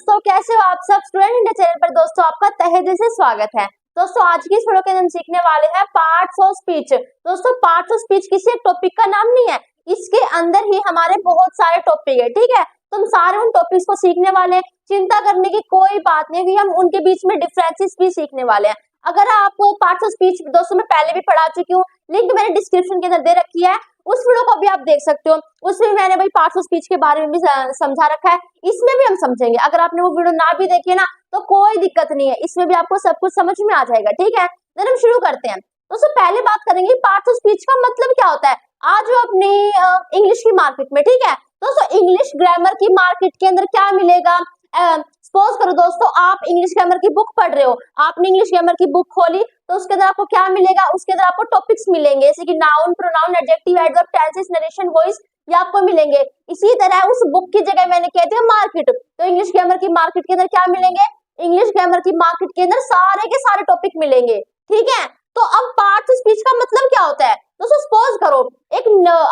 दोस्तों, कैसे हो आप सब। स्टूडेंट इंडिया चैनल पर दोस्तों आपका तहे दिल से स्वागत है। दोस्तों आज की इस वीडियो के अंदर हम सीखने वाले हैं पार्ट्स ऑफ स्पीच। दोस्तों पार्ट्स ऑफ स्पीच किसी एक टॉपिक का नाम नहीं है, इसके अंदर ही हमारे बहुत सारे टॉपिक है। ठीक है, तुम सारे उन टॉपिक्स को सीखने वाले हैं, चिंता करने की कोई बात नहीं, हम उनके बीच में डिफरेंसेस भी सीखने वाले हैं। अगर आपको पार्ट्स ऑफ स्पीच दोस्तों मैं पहले भी पढ़ा चुकी हूँ, लिंक मैंने डिस्क्रिप्शन के अंदर दे रखी है, उस वीडियो को भी आप देख सकते हो। उसमें मैंने भाई पार्ट्स ऑफ स्पीच के बारे में भी समझा रखा है, इसमें भी हम समझेंगे। अगर आपने वो वीडियो ना भी देखी है ना तो कोई दिक्कत नहीं है, इसमें भी आपको सब कुछ समझ में आ जाएगा। ठीक है, तो हम शुरू करते हैं। दोस्तों पहले बात करेंगे पार्ट्स ऑफ स्पीच का मतलब क्या होता है। आज वो अपनी इंग्लिश की मार्केट में, ठीक है दोस्तों, इंग्लिश ग्रामर की मार्केट के अंदर क्या मिलेगा। सपोज करो दोस्तों आप इंग्लिश ग्रामर की बुक पढ़ रहे हो, आपने इंग्लिश ग्रामर की बुक खोली तो उसके अंदर आपको क्या मिलेगा, उसके अंदर आपको टॉपिक्स मिलेंगे जैसे कि noun, pronoun, adjective, adverb, tenses, narration, voice, ये आपको मिलेंगे। इसी तरह उस बुक की जगह मैंने कह दिया मार्केट, तो इंग्लिश ग्रामर की मार्केट के अंदर क्या मिलेंगे, इंग्लिश ग्रामर की मार्केट के अंदर सारे के सारे टॉपिक मिलेंगे। ठीक है, तो अब पार्ट्स ऑफ स्पीच का मतलब क्या होता है दोस्तों। सपोज करो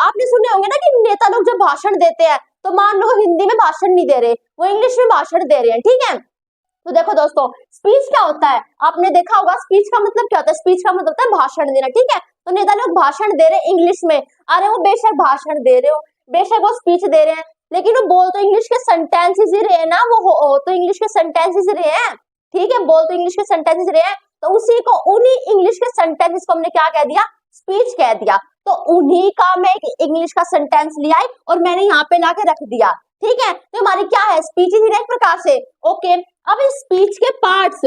आपने सुने होंगे ना कि नेता लोग जब भाषण देते हैं तो मान लो हिंदी में भाषण नहीं दे रहे, वो इंग्लिश में भाषण दे रहे हैं। ठीक है, तो देखो दोस्तों स्पीच क्या होता है, आपने देखा होगा स्पीच का मतलब क्या होता है। स्पीच का मतलब होता है भाषण देना। ठीक है, तो नेता लोग भाषण दे रहे हैं इंग्लिश में, अरे वो बेशक भाषण दे रहे हो, बेशक वो स्पीच दे रहे हैं, लेकिन वो बोल तो इंग्लिश के सेंटेंसेस ही रहे हैं ना, वो तो इंग्लिश के सेंटेंसेस रहे हैं। ठीक है, बोल तो इंग्लिश के सेंटेंसेस रहे हैं, तो उसी को उन्हीं इंग्लिश के सेंटेंसेस को हमने क्या कह दिया, स्पीच कह दिया। तो उन्हीं का मैं इंग्लिश का सेंटेंस लिया और मैंने यहाँ पे लाके रख दिया। ठीक है, तो हमारी क्या है, स्पीच ही एक प्रकार से। ओके, अब इस स्पीच के पार्ट्स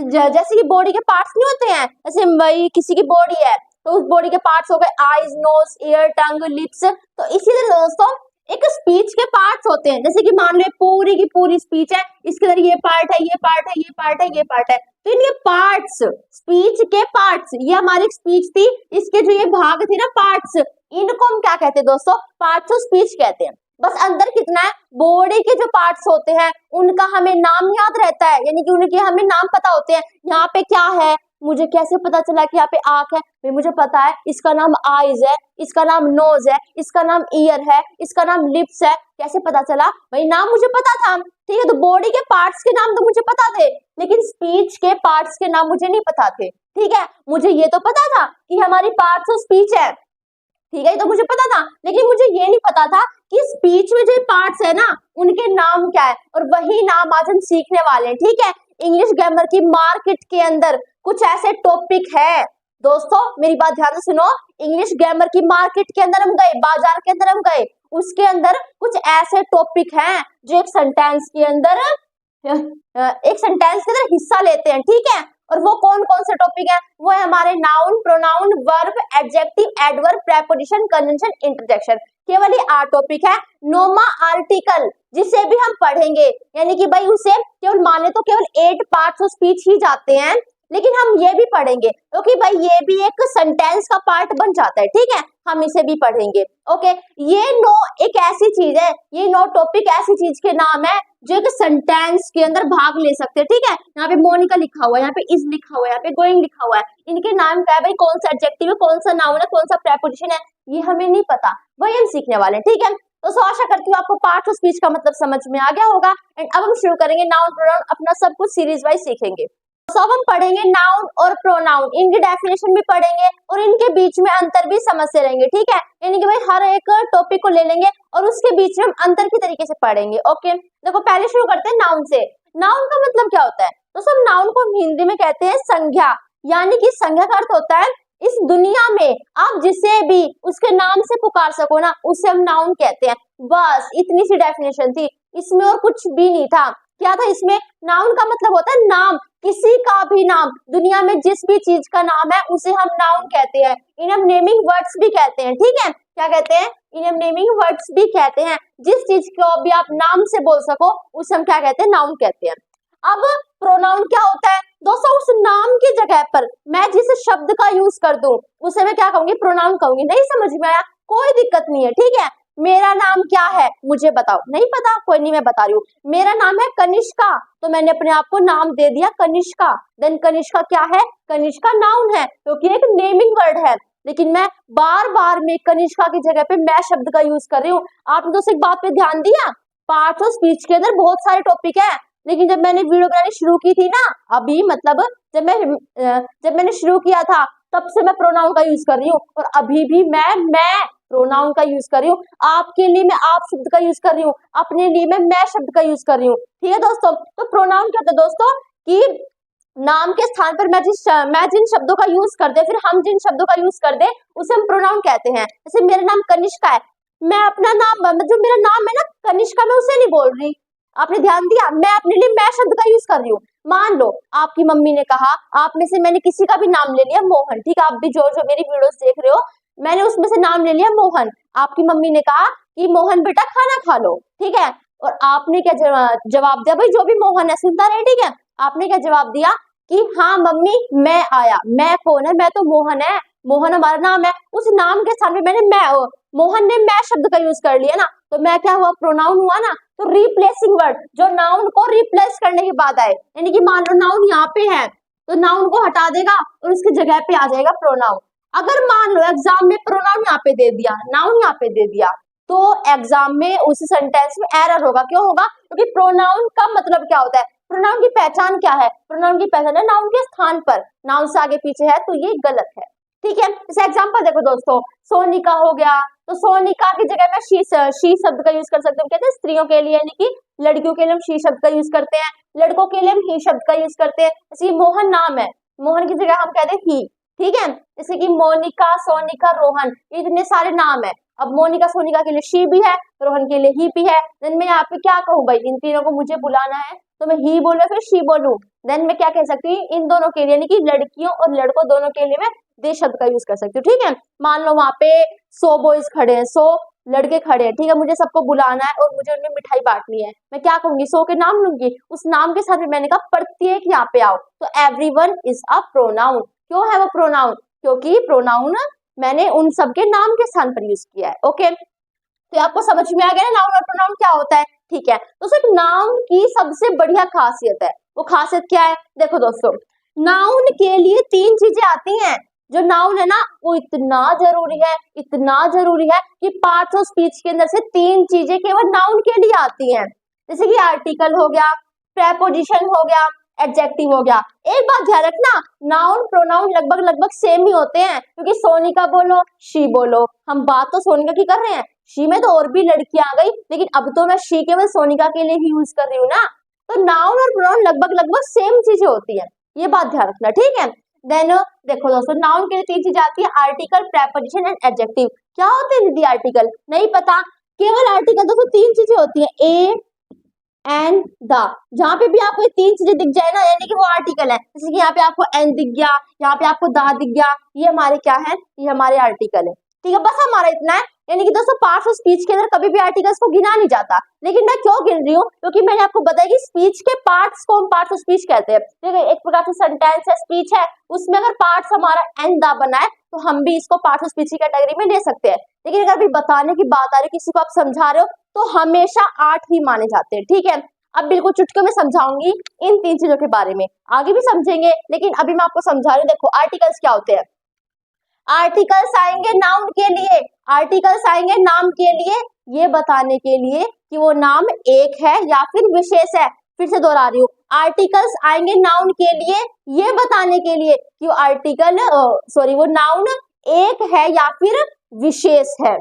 जैसे कि बॉडी के पार्ट्स नहीं होते हैं, जैसे भाई किसी की बॉडी है तो उस बॉडी के पार्ट्स हो गए आईज, नोज, ईयर, टंग, लिप्स। तो इसी तरह दोस्तों एक स्पीच के पार्ट्स होते हैं, जैसे कि मान लो पूरी की पूरी स्पीच है, इसके अंदर ये पार्ट है, ये पार्ट है, ये पार्ट है, ये पार्ट है, तो इनके पार्ट्स, स्पीच के पार्ट्स, ये हमारी स्पीच थी, इसके जो ये भाग थे ना पार्ट्स, इनको हम क्या कहते हैं दोस्तों, पार्ट्स ऑफ स्पीच कहते हैं। बस अंदर कितना है, बॉडी के जो पार्ट्स होते हैं उनका हमें नाम याद रहता है, यानी कि उनके हमें नाम पता होते हैं। यहाँ पे क्या है, मुझे कैसे पता चला कि यहाँ पे आंख है, भाई मुझे पता है इसका नाम आईज है, इसका नाम नोज है, इसका नाम ईयर है, इसका नाम लिप्स है। कैसे पता चला, भाई नाम मुझे पता था। ठीक है, तो बॉडी के पार्ट्स के नाम तो मुझे पता थे, लेकिन स्पीच के पार्ट्स के नाम मुझे नहीं पता थे। ठीक है, मुझे ये तो पता था कि हमारी पार्ट्स ऑफ स्पीच है, ठीक है, तो मुझे पता था, लेकिन मुझे ये नहीं पता था कि स्पीच में जो पार्ट्स है ना उनके नाम क्या है, और वही नाम आज हम सीखने वाले हैं। ठीक है, इंग्लिश ग्रामर की मार्केट के अंदर कुछ ऐसे टॉपिक है दोस्तों, मेरी बात ध्यान से सुनो। इंग्लिश ग्रामर की मार्केट के अंदर हम गए, बाजार के अंदर हम गए, उसके अंदर कुछ ऐसे टॉपिक हैं जो एक सेंटेंस के अंदर हिस्सा लेते हैं। ठीक है, और वो कौन कौन से टॉपिक है, वो है हमारे noun, pronoun, verb, adjective, adverb, preposition, conjunction, interjection. केवल ये 8 टॉपिक है। नोमा आर्टिकल जिसे भी हम पढ़ेंगे, यानी कि भाई उसे केवल माने तो केवल 8 पार्ट्स ऑफ स्पीच ही जाते हैं, लेकिन हम ये भी पढ़ेंगे क्योंकि भाई ये भी एक सेंटेंस का पार्ट बन जाता है। ठीक है, हम इसे भी पढ़ेंगे। ओके, ये 9 एक ऐसी चीज है, ये 9 टॉपिक ऐसी चीज के नाम है जो एक सेंटेंस के अंदर भाग ले सकते हैं। ठीक है, यहाँ पे मोनिका लिखा हुआ है, यहाँ पे इज लिखा हुआ है, यहाँ पे गोइंग लिखा हुआ है, इनके नाम क्या है भाई, कौन सा एडजेक्टिव है, कौन सा नाउन है, कौन सा प्रेपोजिशन है, ये हमें नहीं पता, वही हम सीखने वाले हैं। ठीक है, तो आशा करती हूँ आपको पार्ट्स ऑफ स्पीच का मतलब समझ में आ गया होगा। एंड अब हम शुरू करेंगे नाउन प्रोनाउन, अपना सब कुछ सीरीज वाइज सीखेंगे। तो अब हम पढ़ेंगे नाउन और प्रोनाउन, इनकी डेफिनेशन भी पढ़ेंगे और इनके बीच में अंतर भी समझते रहेंगे। ठीक है, यानी कि भाई हर एक टॉपिक को ले लेंगे और उसके बीच में हम अंतर की तरीके से पढ़ेंगे। ओके, देखो पहले शुरू करते हैं नाउन से। नाउन का मतलब क्या होता है तो सब नाउन को हिंदी में कहते हैं संज्ञा, यानी कि संज्ञा का अर्थ होता है इस दुनिया में आप जिसे भी उसके नाम से पुकार सको ना, उसे हम नाउन कहते हैं। बस इतनी सी डेफिनेशन थी, इसमें और कुछ भी नहीं था। क्या था इसमें, नाउन का मतलब होता है नाम, किसी का भी नाम, दुनिया में जिस भी चीज का नाम है उसे हम नाउन कहते हैं। इन्हें हम नेमिंग वर्ड्स भी कहते हैं। ठीक है, क्या कहते हैं, इन्हें हम नेमिंग वर्ड्स भी कहते हैं। जिस चीज को भी आप नाम से बोल सको उसे हम क्या कहते हैं, नाउन कहते हैं। अब प्रोनाउन क्या होता है दोस्तों, उस नाम की जगह पर मैं जिस शब्द का यूज कर दूं उसे मैं क्या कहूंगी, प्रोनाउन कहूंगी। नहीं समझ में आया, कोई दिक्कत नहीं है। ठीक है, मेरा नाम क्या है मुझे बताओ, नहीं पता, कोई नहीं, मैं बता रही हूँ। मेरा नाम है कनिष्का, तो मैंने अपने आप को नाम दे दिया कनिष्का। देन कनिष्का क्या है, कनिष्का नाउन है क्योंकि एक नेमिंग वर्ड है, लेकिन मैं बार बार में कनिष्का की जगह पे मैं शब्द का यूज कर रही हूँ। आपने दोस्तों एक बात पे ध्यान दिया, पार्ट्स ऑफ स्पीच के अंदर बहुत सारे टॉपिक है, लेकिन जब मैंने वीडियो बनानी शुरू की थी ना, अभी मतलब जब मैंने शुरू किया था तब से मैं प्रोनाउन का यूज कर रही हूँ, और अभी भी मैं प्रोनाउन का यूज कर रही हूँ। आपके लिए मैं आप शब्द का यूज कर रही हूँ, अपने लिए मैं शब्द का यूज कर रही हूँ। ठीक है दोस्तों, तो प्रोनाउन क्या होता है दोस्तों कि नाम के स्थान पर मैं जिन शब्दों का यूज कर दे, फिर हम जिन शब्दों का यूज कर दे उसे हम प्रोनाउन कहते हैं। जैसे मेरा नाम कनिष्का है, मैं अपना नाम जो मेरा नाम है ना कनिष्का, मैं उसे नहीं बोल रही। आपने ध्यान दिया, मैं अपने लिए मैं शब्द का यूज कर रही हूँ। मान लो आपकी मम्मी ने कहा, आप में से मैंने किसी का भी नाम ले लिया मोहन, ठीक है, आप भी जो जो मेरी वीडियोस देख रहे हो, मैंने उसमें से नाम ले लिया मोहन। आपकी मम्मी ने कहा कि मोहन बेटा खाना खा लो, ठीक है, और आपने क्या जवाब दिया, भाई जो भी मोहन है सुनता रहे, ठीक है, आपने क्या जवाब दिया कि हाँ मम्मी मैं आया। मैं कौन है, मैं तो मोहन है, मोहन हमारा नाम है। उस नाम के सामने मैंने मोहन ने मैं शब्द का यूज कर लिया ना, तो मैं क्या हुआ, प्रोनाउन हुआ ना। तो रिप्लेसिंग वर्ड जो नाउन को रिप्लेस करने के बाद आए, यानी कि मान लो नाउन यहाँ पे है तो नाउन को हटा देगा और उसकी जगह पे आ जाएगा प्रोनाउन। अगर मान लो एग्जाम में प्रोनाउन यहाँ पे दे दिया, नाउन यहाँ पे दे दिया, तो एग्जाम में उस सेंटेंस में एरर होगा। क्यों होगा, क्योंकि प्रोनाउन का मतलब क्या होता है, प्रोनाउन की पहचान क्या है, प्रोनाउन की पहचान है नाउन के स्थान पर, नाउन से आगे पीछे है तो ये गलत है। ठीक है, जैसे एग्जांपल देखो दोस्तों, सोनिका हो गया, तो सोनिका की जगह मैं शी शब्द का यूज कर सकते हैं। कहते हैं स्त्रियों के लिए, यानी कि लड़कियों के लिए हम शी शब्द का यूज करते हैं, लड़कों के लिए हम ही शब्द का यूज करते हैं। जैसे मोहन नाम है, मोहन की जगह हम कहते हैं ही। ठीक है, जैसे कि मोनिका, सोनिका, रोहन, ये इतने सारे नाम है। अब मोनिका सोनिका के लिए शी भी है, रोहन के लिए ही भी है। देन मैं यहाँ पे क्या कहूँ भाई, इन तीनों को मुझे बुलाना है तो मैं ही बोलूँ फिर शी बोलूँ। देन मैं क्या कह सकती हूँ, इन दोनों के लिए, यानी कि लड़कियों और लड़कों दोनों के लिए मैं दे शब्द का यूज कर सकती हूँ। ठीक है, मान लो वहां पे 100 बॉयज खड़े हैं, 100 लड़के खड़े हैं, ठीक है, मुझे सबको बुलाना है और मुझे उनमें मिठाई बांटनी है। मैं क्या कहूंगी, 100 के नाम लूंगी, उस नाम के साथ भी मैंने कहा प्रत्येक यहाँ पे आओ, तो एवरीवन इज अ प्रोनाउन। क्यों है वो प्रोनाउन, क्योंकि प्रोनाउन मैंने उन सबके नाम के स्थान पर यूज किया है। ओके, तो आपको समझ में आ गया ना नाउन और प्रोनाउन क्या होता है। ठीक है, तो सिर्फ नाउन की सबसे बढ़िया खासियत है, वो खासियत क्या है, देखो दोस्तों, नाउन के लिए 3 चीजें आती हैं। जो नाउन है ना वो इतना जरूरी है कि पार्ट्स ऑफ स्पीच के अंदर से 3 चीजें केवल नाउन के लिए आती हैं। जैसे कि आर्टिकल हो गया, प्रेपोजिशन हो गया, एडजेक्टिव हो गया। एक बात ध्यान रखना, नाउन प्रोनाउन लगभग सेम ही होते हैं, क्योंकि सोनिका बोलो शी बोलो, हम बात तो सोनिका की कर रहे हैं, शी में तो और भी लड़कियां आ गई, लेकिन अब तो मैं शी केवल सोनिका के लिए ही यूज कर रही हूँ ना। तो नाउन और प्रोनाउन लगभग सेम चीजें होती है, ये बात ध्यान रखना। ठीक है, देन देखो दोस्तों, नाउन के लिए 3 चीजें आती है, आर्टिकल, प्रेपोजिशन एंड एडजेक्टिव। क्या होते हैं दीदी आर्टिकल, नहीं पता, केवल आर्टिकल दोस्तों 3 चीजें होती है, ए एंड द। जहां पे भी आपको ये 3 चीजें दिख जाए ना, यानी कि वो आर्टिकल है। जैसे कि यहाँ पे आपको एन दिख गया, यहाँ पे आपको दा दिख गया, ये हमारे क्या है, ये हमारे आर्टिकल है। ठीक है, बस हमारा इतना है। यानी कि दोस्तों पार्ट्स ऑफ स्पीच के अंदर कभी भी आर्टिकल्स को गिना नहीं जाता, लेकिन मैं क्यों गिन रही हूँ, क्योंकि मैंने आपको बताया कि स्पीच के पार्ट्स को हम पार्ट्स ऑफ स्पीच कहते हैं। देखिए एक प्रकार से सेंटेंस है, स्पीच है, उसमें अगर पार्ट्स हमारा एन दा बना है तो हम भी इसको पार्ट्स ऑफ स्पीच की कैटेगरी में ले सकते हैं। लेकिन अगर अभी बताने की बात आ रही है, किसी को आप समझा रहे हो, तो हमेशा 8 ही माने जाते हैं। ठीक है, अब बिल्कुल चुटकियों में समझाऊंगी इन 3 चीजों के बारे में, आगे भी समझेंगे, लेकिन अभी मैं आपको समझा रही हूँ। देखो आर्टिकल्स क्या होते हैं, आर्टिकल्स आएंगे नाउन के लिए, आर्टिकल्स आएंगे नाम के लिए, ये बताने के लिए कि वो नाम एक है या फिर विशेष है। फिर से दोहरा रही हूँ, आर्टिकल्स आएंगे नाउन के लिए, ये बताने के लिए कि वो आर्टिकल वो नाउन एक है या फिर विशेष है।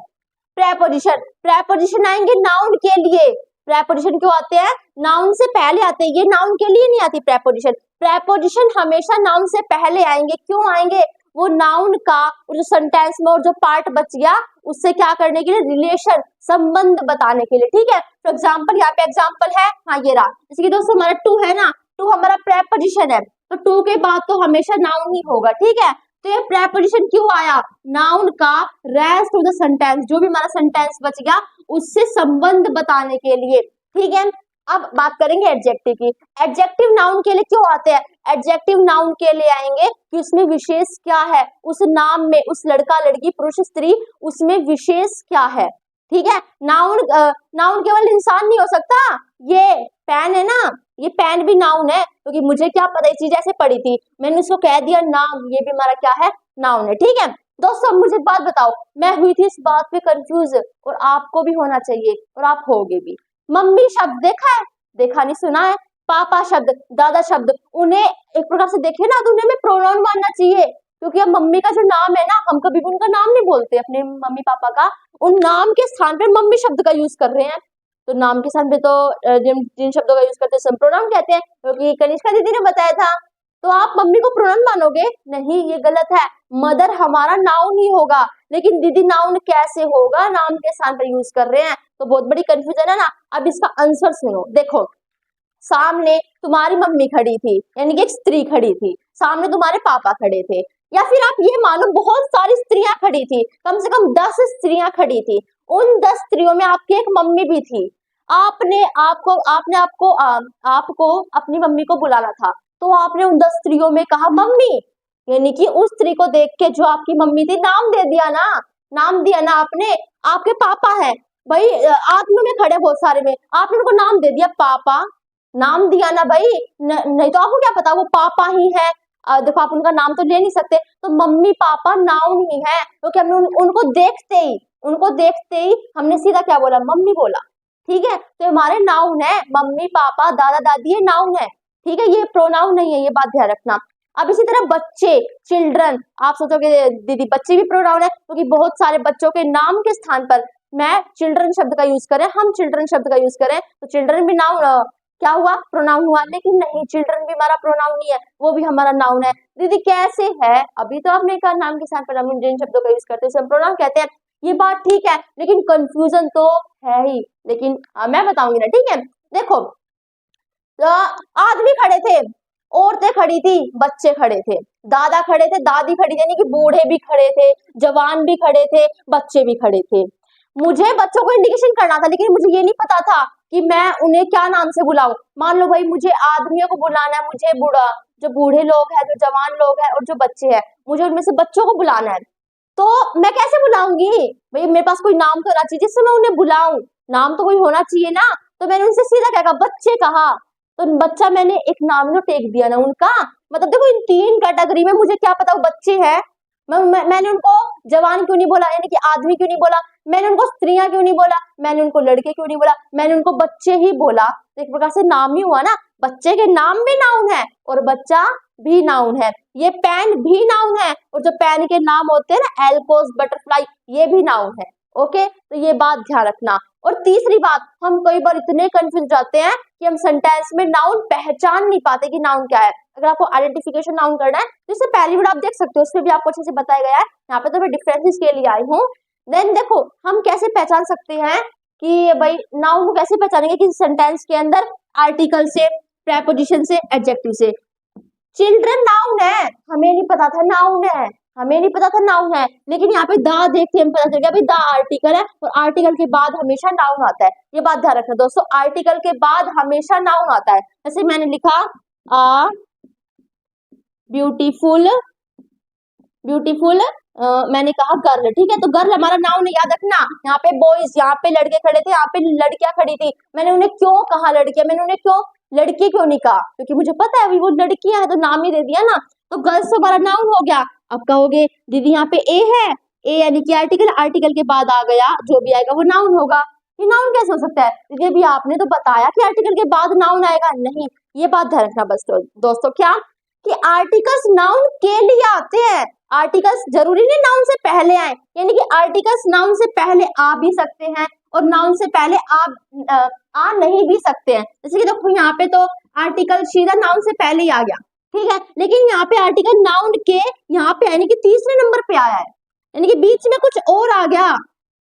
प्रेपोजिशन आएंगे नाउन के लिए, प्रेपोजिशन क्यों आते हैं, नाउन से पहले आते हैं, ये नाउन के लिए नहीं आती प्रेपोजिशन हमेशा नाउन से पहले आएंगे। क्यों आएंगे, वो नाउन का जो सेंटेंस में और जो पार्ट बच गया उससे क्या करने के लिए, रिलेशन, संबंध बताने के लिए। ठीक है, फॉर एग्जाम्पल यहाँ पे एग्जाम्पल है, हाँ ये रहा, जैसे कि दोस्तों हमारा टू है ना, टू हमारा प्रेपोजिशन है, तो टू के बाद तो हमेशा नाउन ही होगा। ठीक है, तो ये प्रेपोजिशन क्यों आया, नाउन का रेस्ट ऑफ द सेंटेंस, जो भी हमारा सेंटेंस बच गया उससे संबंध बताने के लिए। ठीक है, अब बात करेंगे एडजेक्टिव की। एडजेक्टिव नाउन के लिए क्यों आते हैं, एडजेक्टिव नाउन के लिए आएंगे कि उसमें विशेष क्या है, उस नाम में, उस लड़का लड़की पुरुष स्त्री, उसमें विशेष क्या है। ठीक है, नाउन केवल इंसान नहीं हो सकता, ये पेन है ना, ये पेन भी नाउन है, क्योंकि मुझे क्या पता ये चीज ऐसे पड़ी थी, मैंने उसको कह दिया नाम, ये भी हमारा क्या है, नाउन है। ठीक है दोस्तों, मुझे एक बात बताओ, मैं हुई थी इस बात पे कंफ्यूज, और आपको भी होना चाहिए और आप होगे भी। मम्मी शब्द देखा है, देखा नहीं सुना है, पापा शब्द, दादा शब्द, उन्हें एक प्रकार से देखे ना तो उन्हें हमें प्रोनाउन मानना चाहिए, क्योंकि अब मम्मी का जो नाम है ना, हम कभी भी उनका नाम नहीं बोलते अपने मम्मी पापा का, उन नाम के स्थान पे मम्मी शब्द का यूज कर रहे हैं। तो नाम के स्थान पे तो जिन शब्दों का यूज करते हैं प्रोनाउन कहते हैं, क्योंकि कनिष्का दीदी ने बताया था। तो आप मम्मी को प्रोनाउन मानोगे? नहीं, ये गलत है। मदर हमारा नाउन ही होगा, लेकिन दीदी नाउन कैसे होगा, नाम के स्थान पर यूज कर रहे हैं, तो बहुत बड़ी कंफ्यूजन है ना। अब इसका आंसर सुनो, देखो सामने तुम्हारी मम्मी खड़ी थी, यानी कि एक स्त्री खड़ी थी, सामने तुम्हारे पापा खड़े थे, या फिर आप ये मानो बहुत सारी स्त्रियां खड़ी थी, कम से कम 10 स्त्रियां खड़ी थी, उन 10 स्त्रियों में आपकी एक मम्मी भी थी। आपको अपनी मम्मी को बुलाना था, तो आपने उन 10 स्त्रियों में कहा मम्मी, यानी कि उस स्त्री को देख के जो आपकी मम्मी थी नाम दे दिया ना, नाम दिया ना आपने। आपके पापा है भाई, आदमियों में खड़े बहुत सारे में, आपने उनको नाम दे दिया पापा, नाम दिया ना भाई, नहीं तो आपको क्या पता वो पापा ही है। देखो आप उनका नाम तो ले नहीं सकते, तो मम्मी पापा नाउन ही है, क्योंकि हमने उनको देखते ही हमने सीधा क्या बोला, मम्मी बोला। ठीक है, तो हमारे नाउन है, मम्मी पापा दादा दादी, ये नाउन है। ठीक है, ये प्रोनाउन नहीं है, ये बात ध्यान रखना। अब इसी तरह बच्चे, चिल्ड्रन, आप सोचोगे दीदी बच्चे भी प्रोनाउन है, क्योंकि बहुत सारे बच्चों के नाम के स्थान पर मैं चिल्ड्रन शब्द का यूज करें, हम चिल्ड्रन शब्द का यूज करें, तो चिल्ड्रन भी नाउन क्या हुआ, प्रोनाउन हुआ। लेकिन नहीं, चिल्ड्रन भी हमारा प्रोनाउन नहीं है, वो भी हमारा नाउन है। दीदी कैसे है? अभी तो आपने कहा नाम के स्थान पर हम जिन शब्दों का यूज करते हैं उसे हम प्रोनाउन कहते हैं। ये बात ठीक है, लेकिन कंफ्यूजन तो है ही, लेकिन मैं बताऊंगी ना। ठीक है, देखो आदमी खड़े थे, औरतें खड़ी थी, बच्चे खड़े थे, दादा खड़े थे, दादी खड़ी थी, यानी कि बूढ़े भी खड़े थे, जवान भी खड़े थे, बच्चे भी खड़े थे। मुझे बच्चों को इंडिकेशन करना था, लेकिन मुझे ये नहीं पता था कि मैं उन्हें क्या नाम से बुलाऊं। मान लो भाई मुझे आदमियों को बुलाना है, मुझे जो बूढ़े लोग हैं, जो जवान लोग हैं और जो बच्चे हैं, मुझे उनमें से बच्चों को बुलाना है, तो मैं कैसे बुलाऊंगी भाई? मेरे पास कोई नाम तो होना चाहिए जिससे मैं उन्हें बुलाऊं, नाम तो कोई होना चाहिए ना। तो मैंने उनसे सीधा क्या कहा, बच्चे कहा, तो बच्चा मैंने एक नाम तो टेक दिया ना उनका। मतलब देखो इन 3 कैटेगरी में मुझे क्या पता वो बच्चे हैं, मैंने उनको जवान क्यों नहीं बोला, यानी कि आदमी क्यों नहीं बोला, मैंने उनको स्त्रियां क्यों नहीं बोला, मैंने उनको लड़के क्यों नहीं बोला, मैंने उनको बच्चे ही बोला। तो एक प्रकार से नाम ही हुआ ना, बच्चे के नाम भी नाउन है और बच्चा भी नाउन है, ये पेन भी नाउन है, और जो पेन के नाम होते हैं ना, एल्कोस, बटरफ्लाई, ये भी नाउन है। ओके, तो ये बात ध्यान रखना। और तीसरी बात, हम कई बार इतने कंफ्यूज जाते हैं कि हम सेंटेंस में नाउन पहचान नहीं पाते कि नाउन क्या है। अगर आपको आइडेंटिफिकेशन नाउन करना है तो इससे पहली वीडियो आप देख सकते हो, उसमें भी आपको अच्छे से बताया गया है। यहाँ पे तो मैं डिफरेंसेस के लिए आई हूँ। देन देखो हम कैसे पहचान सकते हैं कि भाई नाउन को कैसे पहचानेंगे कि सेंटेंस के अंदर आर्टिकल से, प्रेपोजिशन से, एडजेक्टिव से। चिल्ड्रन नाउन है, हमें नहीं पता था नाउन है, हमें नहीं पता था नाउन है, लेकिन यहाँ पे दा देख के हमें पता चल गया भाई दा आर्टिकल है, और आर्टिकल के बाद हमेशा नाउन आता है। ये बात ध्यान रखना दोस्तों, आर्टिकल के बाद हमेशा नाउन आता है। जैसे मैंने लिखा आ ब्यूटीफुल, ब्यूटीफुल मैंने कहा गर्ल, ठीक है, तो गर्ल हमारा नाउन है, याद रखना। यहाँ पे बॉयज, यहाँ पे लड़के खड़े थे, यहाँ पे लड़कियां खड़ी थी, मैंने उन्हें क्यों कहा लड़कियां, मैंने उन्हें क्यों लड़की क्यों नहीं कहा, क्योंकि मुझे पता है वो लड़कियां है तो नाम ही दे दिया ना। तो गर्ल्स तो हमारा नाउन हो गया। अब कहोगे दीदी यहाँ पे ए है, ए यानी कि आर्टिकल, आर्टिकल के बाद आ गया जो भी आएगा वो नाउन होगा। ये नाउन कैसे हो सकता है दीदी? अभी आपने तो बताया कि आर्टिकल के बाद नाउन आएगा। नहीं, ये बात ध्यान रखना बस दोस्तों, क्या कि आर्टिकल्स नाउन के लिए आते हैं, आर्टिकल्स जरूरी नहीं नाउन से पहले आए, यानी कि आर्टिकल्स नाउन से पहले आ भी सकते हैं और नाउन से पहले आ नहीं भी सकते हैं। जैसे कि देखो यहाँ पे तो आर्टिकल सीधा नाउन से पहले ही आ गया, ठीक है, लेकिन यहाँ पे आर्टिकल नाउन के यहाँ पे यानी कि तीसरे नंबर पे आया है, यानी कि बीच में कुछ और आ गया।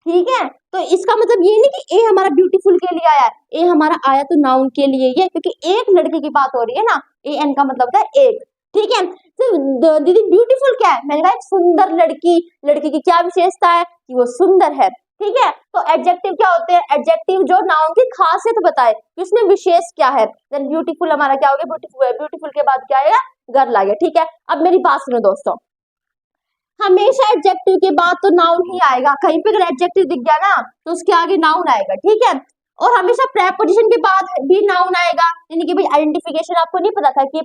ठीक है, तो इसका मतलब ये नहीं कि ए हमारा ब्यूटीफुल के लिए आया है, ए हमारा आया तो नाउन के लिए ही है, क्योंकि एक लड़के की बात हो रही है ना, ए एन का मतलब होता है एक। ठीक है, तो दीदी ब्यूटीफुल क्या है? मैंने कहा एक सुंदर लड़की, लड़की की क्या विशेषता है कि वो सुंदर है। ठीक है, तो एडजेक्टिव क्या होते हैं? एडजेक्टिव जो नाउन की खासियत बताए कि उसमें विशेष क्या है। देन ब्यूटीफुल हमारा क्या हो गया? ब्यूटीफुल, ब्यूटीफुल के बाद क्या आएगा? गर्ल आ गया। ठीक है, अब मेरी बात सुनो दोस्तों, हमेशा एडजेक्टिव के बाद तो नाउन ही आएगा, कहीं पे अगर एडजेक्टिव दिख गया ना तो उसके आगे नाउन आएगा। ठीक है, और हमेशा प्रेपोजिशन के बाद भी नाउन आएगा, यानी कि भाई आइडेंटिफिकेशन आपको नहीं पता था कि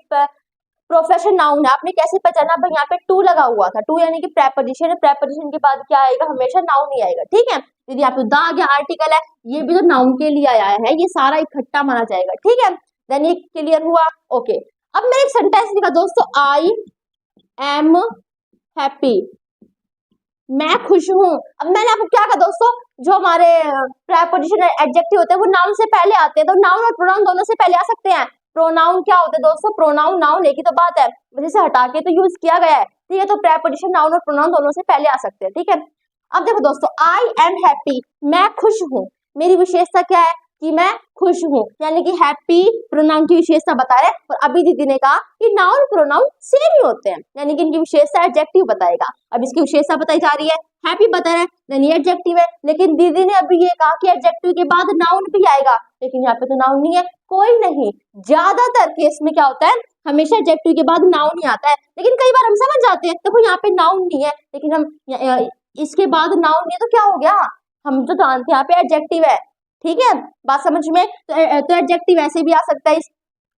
प्रोफेशन नाउन है, आपने कैसे पहचाना? भाई यहाँ पे टू लगा हुआ था, टू यानी कि प्रेपोजिशन है, प्रेपोजिशन के बाद क्या आएगा? हमेशा नाउन ही आएगा। ठीक है, यदि यहाँ पे द आ गया, आर्टिकल है, ये भी तो नाउन के लिए आया है, ये सारा इकट्ठा माना जाएगा। ठीक है, देन ये क्लियर हुआ। ओके, अब मैंने एक सेंटेंस लिखा दोस्तों, आई एम हैप्पी, मैं खुश हूं। अब मैंने आपको क्या कहा दोस्तों, जो हमारे प्रेपोजिशन एडजेक्टिव होते हैं वो नाउन से पहले आते हैं, तो नाउन और प्रोनाउन दोनों से पहले आ सकते हैं। प्रोनाउन क्या होते हैं दोस्तों, प्रोनाउन नाउन एक ही तो बात है, जिसे हटा के तो यूज किया गया है, ठीक है। तो प्रेपोजिशन नाउन और प्रोनाउन दोनों से पहले आ सकते हैं, ठीक है। अब देखो दोस्तों, आई एम हैप्पी, मैं खुश हूँ, मेरी विशेषता क्या है कि मैं खुश हूँ, यानी कि हैप्पी प्रोनाउन की विशेषता बता रहे। और अभी दीदी ने कहा कि नाउन प्रोनाउन सेम ही होते हैं, यानी कि इनकी विशेषता एडजेक्टिव बताएगा। अब इसकी विशेषता बताई जा रही है, हैप्पी बता रहे हैं, ये एडजेक्टिव है, लेकिन दीदी ने अभी ये कहा कि एडजेक्टिव के बाद नाउन भी आएगा, लेकिन यहाँ पे तो नाउन नहीं है, कोई नहीं। ज्यादातर केस में क्या होता है, हमेशा एडजेक्टिव के बाद नाउन ही आता है, लेकिन कई बार हम समझ जाते हैं देखो यहाँ पे नाउन नहीं है, लेकिन हम इसके बाद नाउन नहीं है तो क्या हो गया, हम तो जानते हैं यहाँ पे एडजेक्टिव है, ठीक है। बात समझ में, तो एडजेक्टिव ऐसे भी आ सकता है,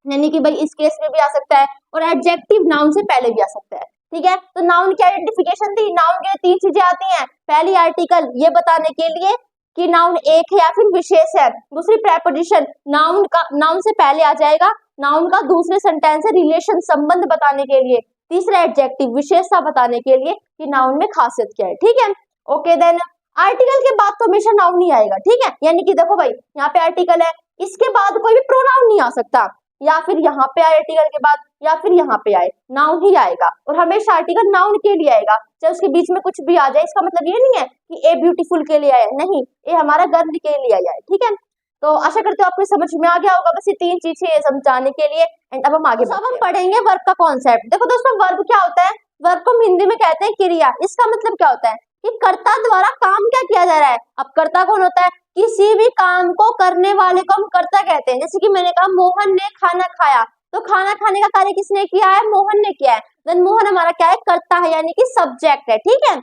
यानी कि भाई इस केस में भी आ सकता है, और एडजेक्टिव नाउन से पहले भी आ सकता है, ठीक है। तो नाउन की आइडेंटिफिकेशन थी, नाउन के तीन चीजें आती हैं, पहली आर्टिकल ये बताने के लिए कि नाउन एक है या फिर विशेष है, दूसरी प्रेपोजिशन नाउन का नाउन से पहले आ जाएगा, नाउन का दूसरे सेंटेंस से रिलेशन संबंध बताने के लिए, तीसरा एडजेक्टिव विशेषता बताने के लिए कि नाउन में खासियत क्या है, ठीक है। ओके, देन आर्टिकल के बाद तो हमेशा नाउन ही आएगा, ठीक है। यानी कि देखो भाई यहाँ पे आर्टिकल है, इसके बाद कोई भी प्रोनाउन नहीं आ सकता, या फिर यहाँ पे आए आर्टिकल के बाद, या फिर यहाँ पे आए, नाउन ही आएगा, और हमेशा आर्टिकल नाउन के लिए आएगा, चाहे उसके बीच में कुछ भी आ जाए। इसका मतलब ये नहीं है कि ए ब्यूटीफुल के लिए आया, नहीं, ये हमारा गर्ल के लिए आया है, ठीक है। तो आशा करते हो आपको समझ में आ गया होगा, बस ये तीन चीजें समझाने के लिए। एंड अब हम आगे अब हम पढ़ेंगे वर्ब का कॉन्सेप्ट। देखो दोस्तों, वर्ब क्या होता है, वर्ब को हम हिंदी में कहते हैं क्रिया। इसका मतलब क्या होता है कि कर्ता द्वारा काम क्या किया जा रहा है। अब कर्ता कौन होता है, किसी भी काम को करने वाले को हम कर्ता कहते हैं। जैसे कि मैंने कहा मोहन ने खाना खाया, तो खाना खाने का कार्य किसने किया है, मोहन ने किया है, देन मोहन हमारा क्या है, कर्ता है, यानी कि सब्जेक्ट है, ठीक है।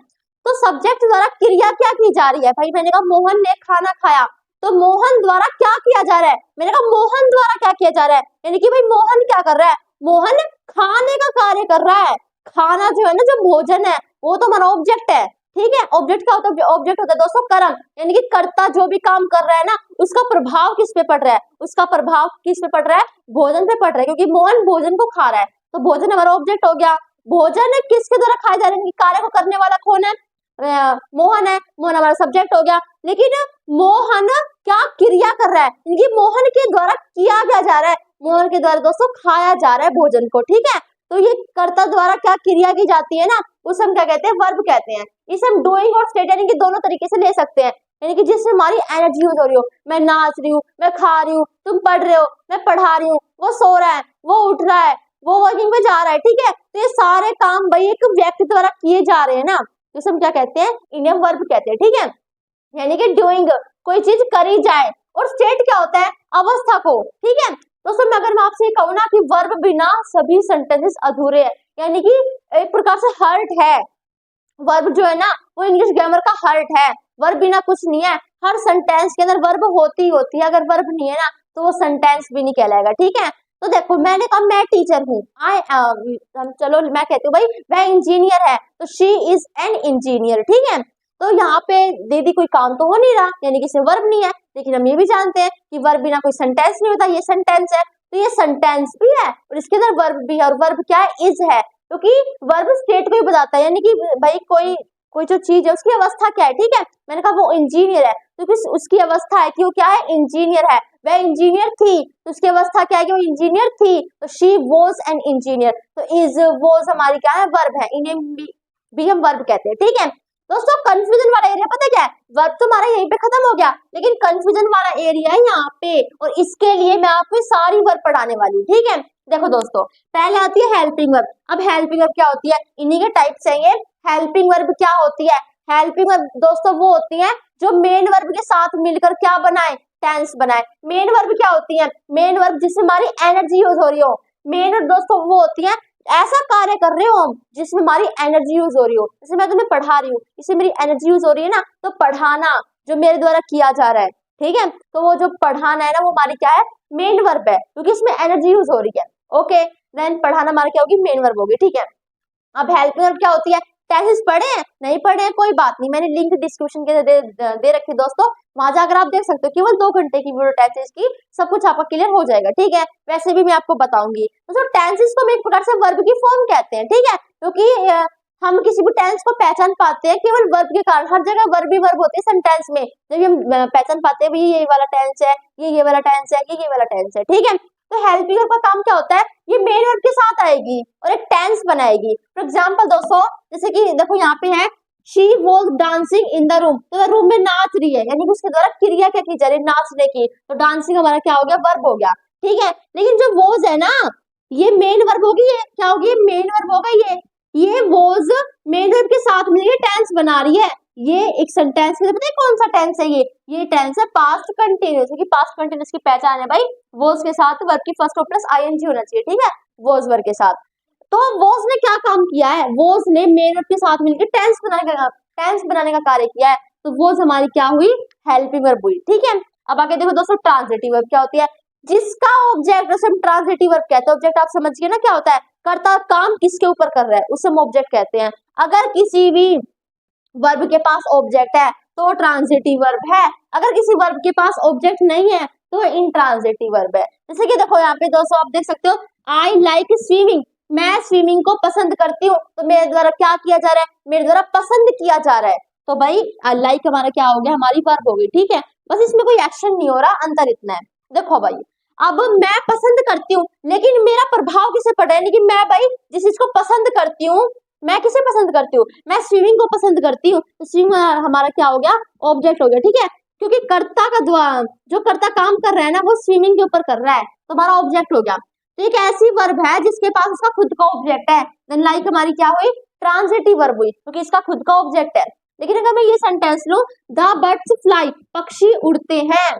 तो सब्जेक्ट द्वारा क्रिया क्या की जा रही है, भाई मैंने कहा मोहन ने खाना खाया, तो मोहन द्वारा क्या किया जा रहा है, मैंने कहा मोहन द्वारा क्या किया जा रहा है, यानी कि भाई मोहन क्या कर रहा है, मोहन खाने का कार्य कर रहा है। खाना जो है ना, जो भोजन है, वो तो हमारा ऑब्जेक्ट है, ठीक है। ऑब्जेक्ट क्या होता है, ऑब्जेक्ट होता है दोस्तों कर्म, यानी कि कर्ता जो भी काम कर रहा है ना, उसका प्रभाव किस पे पड़ रहा है, उसका प्रभाव किस पे पड़ रहा है, भोजन पे पड़ रहा है, क्योंकि मोहन भोजन को खा रहा है, तो भोजन हमारा ऑब्जेक्ट हो गया। भोजन किसके द्वारा खाया जा रहा है, कार्य को करने वाला कौन है, मोहन है, मोहन हमारा सब्जेक्ट हो गया। लेकिन मोहन क्या क्रिया कर रहा है, इनकी मोहन के द्वारा किया क्या जा रहा है, मोहन के द्वारा दोस्तों खाया जा रहा है भोजन को, ठीक है। तो ये कर्ता द्वारा क्या क्रिया की जाती है ना, उसे हम क्या कहते हैं, वर्ब कहते हैं। इसे हम डूइंग और स्टेट यानी कि दोनों तरीके से ले सकते हैं, यानी कि जिसमें हमारी एनर्जी यूज हो रही हो, मैं नाच रही हूँ, मैं खा रही हूँ, तुम पढ़ रहे हो, मैं पढ़ा रही हूँ, वो सो रहा है, वो उठ रहा है, वो वर्किंग पे जा रहा है, ठीक है। तो ये सारे काम भाई एक व्यक्ति द्वारा किए जा रहे हैं ना, जिसे हम क्या कहते हैं, इन्हें वर्ब कहते हैं, ठीक है। यानी कि डूइंग, कोई चीज करी जाए, और स्टेट क्या होता है, अवस्था को, ठीक है। दोस्तों अगर मैं आपसे कहूँ ना कि वर्ब बिना सभी सेंटेंसेस अधूरे हैं, यानी कि एक प्रकार से हर्ट है, वर्ब जो है ना वो इंग्लिश ग्रामर का हर्ट है, वर्ब बिना कुछ नहीं है, हर सेंटेंस के अंदर वर्ब होती होती है, अगर वर्ब नहीं है ना तो वो सेंटेंस भी नहीं कहलाएगा, ठीक है। तो देखो मैंने कहा मैं टीचर हूँ, चलो मैं कहती हूँ भाई वह इंजीनियर है, तो शी इज एन इंजीनियर, ठीक है। तो यहाँ पे दीदी कोई काम तो हो नहीं रहा, यानी कि इसमें वर्ब नहीं है, लेकिन हम ये भी जानते हैं कि वर्ब बिना कोई सेंटेंस नहीं होता, ये सेंटेंस है, तो ये सेंटेंस भी है और इसके अंदर वर्ब भी है, और वर्ब क्या है, इज है, क्योंकि वर्ब स्टेट को ही बताता है, यानी कि भाई कोई जो चीज है उसकी अवस्था क्या है, ठीक है। मैंने कहा वो इंजीनियर है, क्योंकि तो उसकी अवस्था है कि वो क्या है, इंजीनियर है। वह इंजीनियर थी, तो उसकी अवस्था क्या है कि वो इंजीनियर थी, तो शी वॉज एन इंजीनियर, तो इज वॉज हमारी क्या है, वर्ब है, इन्हें भी हम वर्ब कहते हैं, ठीक है। दोस्तों कंफ्यूजन वाला एरिया पता क्या है, वर्ब तो हमारा यहीं पे खत्म हो गया, लेकिन कंफ्यूजन वाला एरिया है यहाँ पे, और इसके लिए मैं आपको सारी वर्ब पढ़ाने वाली हूँ, ठीक है। देखो दोस्तों पहले आती है हेल्पिंग वर्ब। अब हेल्पिंग वर्ब क्या होती है, इन्हीं के टाइप्स हैं ये। हेल्पिंग वर्ब क्या होती है, हेल्पिंग वर्ब दोस्तों वो होती है जो मेन वर्ब के साथ मिलकर क्या बनाए, टेंस बनाए। मेन वर्ब क्या होती है, मेन वर्ब जिसमें हमारी एनर्जी यूज हो रही हो। मेन वर्ब दोस्तों वो होती है ऐसा कार्य कर रहे हो हम जिसमें हमारी एनर्जी यूज हो रही हो, जैसे मैं तुम्हें पढ़ा रही हूँ, इसमें मेरी एनर्जी यूज हो रही है ना, तो पढ़ाना जो मेरे द्वारा किया जा रहा है, ठीक है। तो वो जो पढ़ाना है ना वो हमारी क्या है, मेन वर्ब है, क्योंकि इसमें एनर्जी यूज हो रही है। ओके देन पढ़ाना हमारा क्या होगी, मेन वर्ब होगी, ठीक है। अब हेल्पिंग वर्ब क्या होती है, टेंसेस पढ़े हैं? नहीं पढ़े हैं, कोई बात नहीं, मैंने लिंक डिस्क्रिप्शन के दे रखी दोस्तों, वहां जाकर आप देख सकते हो। केवल 2 घंटे की वीडियो टेंसेस की, सब कुछ आपका क्लियर हो जाएगा, ठीक है। वैसे भी मैं आपको बताऊंगी दोस्तों, टेंसेस को हम एक प्रकार से वर्ब की फॉर्म कहते हैं, ठीक है, क्योंकि हम किसी भी टेंस को पहचान पाते हैं केवल वर्ब के कारण। हर जगह वर्ब ही वर्ब होते हैं सेंटेंस में, जब हम पहचान पाते हैं ये वाला टेंस है, ये वाला टेंस है, ये वाला टेंस है, ठीक है। तो हेल्पिंग वर्ब का काम क्या होता है, ये मेन वर्ब के साथ आएगी और एक टेंस बनाएगी। फॉर एग्जांपल दोस्तों, जैसे कि देखो यहाँ पे है she was dancing in the room, तो रूम में नाच रही है, यानी कि उसके द्वारा क्रिया क्या की जा रही है, नाचने की, तो डांसिंग हमारा क्या हो गया, वर्ब हो गया, ठीक है। लेकिन जो वॉज है ना, ये मेन वर्ब होगी, ये क्या होगी, मेन वर्ब होगा। ये वॉज मेन वर्ब के साथ मिलकर टेंस बना रही है। ये एक सेंटेंस में पता है कौन सा टेंस है, ये टेंस है पास्ट कंटिन्यूअस, कि पास्ट कंटिन्यूअस की पहचान है भाई, वॉज के साथ वर्ब की फर्स्ट प्लस आईएनजी होना चाहिए, ठीक है, वॉज वर्ब के साथ। तो वॉज ने क्या काम किया है, वॉज ने मेन वर्ब के साथ मिलकर टेंस बनाने का कार्य किया है, तो वॉज हमारी क्या हुई, हेल्पिंग वर्ब हुई, ठीक है। अब आगे देखो दोस्तों, ट्रांजिटिव वर्ब क्या होती है, जिसका ऑब्जेक्ट, जैसे हम ट्रांजिटिव वर्ब कहते हैं, ऑब्जेक्ट आप समझ गए ना क्या होता है, कर्ता काम किसके ऊपर कर रहा है उसे हम ऑब्जेक्ट कहते हैं। अगर किसी भी वर्ब के पास ऑब्जेक्ट है तो ट्रांजिटिव वर्ब है, अगर किसी वर्ब के पास ऑब्जेक्ट नहीं है तो इंट्रांजिटिव वर्ब है। जैसे कि देखो यहाँ पे दोस्तों आप देख सकते हो, आई लाइक स्विमिंग, मैं स्विमिंग को पसंद करती हूँ, तो मेरे द्वारा क्या किया जा रहा है, मेरे द्वारा पसंद किया जा रहा है, तो भाई लाइक हमारा क्या हो गया, हमारी वर्ब हो गई, ठीक है। बस इसमें कोई एक्शन नहीं हो रहा, अंतर इतना है। देखो भाई, अब मैं पसंद करती हूँ, लेकिन मेरा प्रभाव किसे पड़ रहा है, कि मैं भाई जिस चीज को पसंद करती हूँ, मैं किसे पसंद करती हूँ, मैं स्विमिंग को पसंद करती हूँ, तो स्विमिंग हमारा क्या हो गया, ऑब्जेक्ट हो गया, ठीक है। क्योंकि कर्ता का जो कर्ता काम कर रहा है ना, वो स्विमिंग के ऊपर कर रहा है, तो हमारा ऑब्जेक्ट हो गया। तो एक ऐसी वर्ब है जिसके पास उसका खुद का ऑब्जेक्ट है, देन लाइक हमारी क्या हुई, ट्रांजिटिव वर्ब हुई, क्योंकि इसका खुद का ऑब्जेक्ट है। लेकिन अगर मैं ये सेंटेंस लूं, द बर्ड्स फ्लाई, पक्षी उड़ते हैं,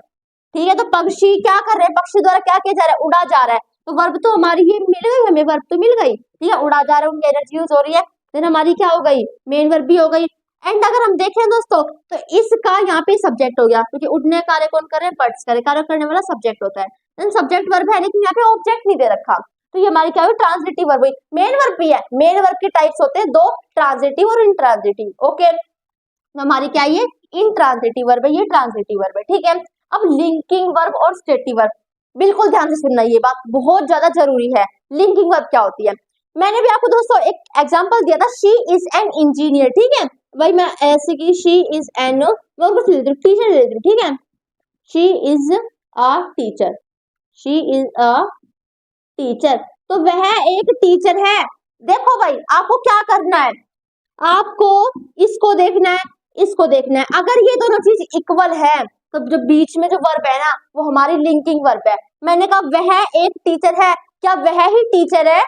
ठीक है, तो पक्षी क्या कर रहे हैं, पक्षी द्वारा क्या किया जा रहा है, उड़ा जा रहा है, तो वर्ब तो हमारी ये मिल गई, हमें वर्ब तो मिल गई, ठीक है, उड़ा जा रहा है, उनकी एनर्जी यूज हो रही है, देन हमारी क्या हो गई, मेन वर्ब भी हो गई। एंड अगर हम देखें दोस्तों, तो इसका यहाँ पे सब्जेक्ट हो गया, क्योंकि उड़ने कार्य कौन करे, बर्ड्स करे, कार्य करने वाला सब्जेक्ट होता है, देन सब्जेक्ट वर्ब है, लेकिन यहाँ पे ऑब्जेक्ट नहीं दे रखा, तो ये हमारी क्या हुई, ट्रांजिटिव वर्ब हुई। मेन वर्ब भी है, मेन वर्ब के टाइप्स होते हैं दो, ट्रांजिटिव और इंट्रांजिटिव, ओके। हमारी क्या ये इंट्रांजिटिव वर्ब है, ये ट्रांजिटिव वर्ब है, ठीक है। अब लिंकिंग वर्ब और स्टेटिव वर्ब, बिल्कुल ध्यान से सुनना, ये बात बहुत ज्यादा जरूरी है। लिंकिंग वर्ब क्या होती है, मैंने भी आपको दोस्तों एक एग्जांपल दिया था, शी इज एन इंजीनियर, ठीक है, भाई मैं ऐसे की शी इज एन, मैं उनको टीचर दे देती, ठीक है, she is a teacher, she is a teacher, तो वह एक टीचर है। देखो भाई, आपको क्या करना है, आपको इसको देखना है, इसको देखना है, अगर ये दोनों चीज इक्वल है, तो जो बीच में जो वर्ब है ना, वो हमारी लिंकिंग वर्ब है। मैंने कहा वह एक टीचर है, क्या वह ही टीचर है,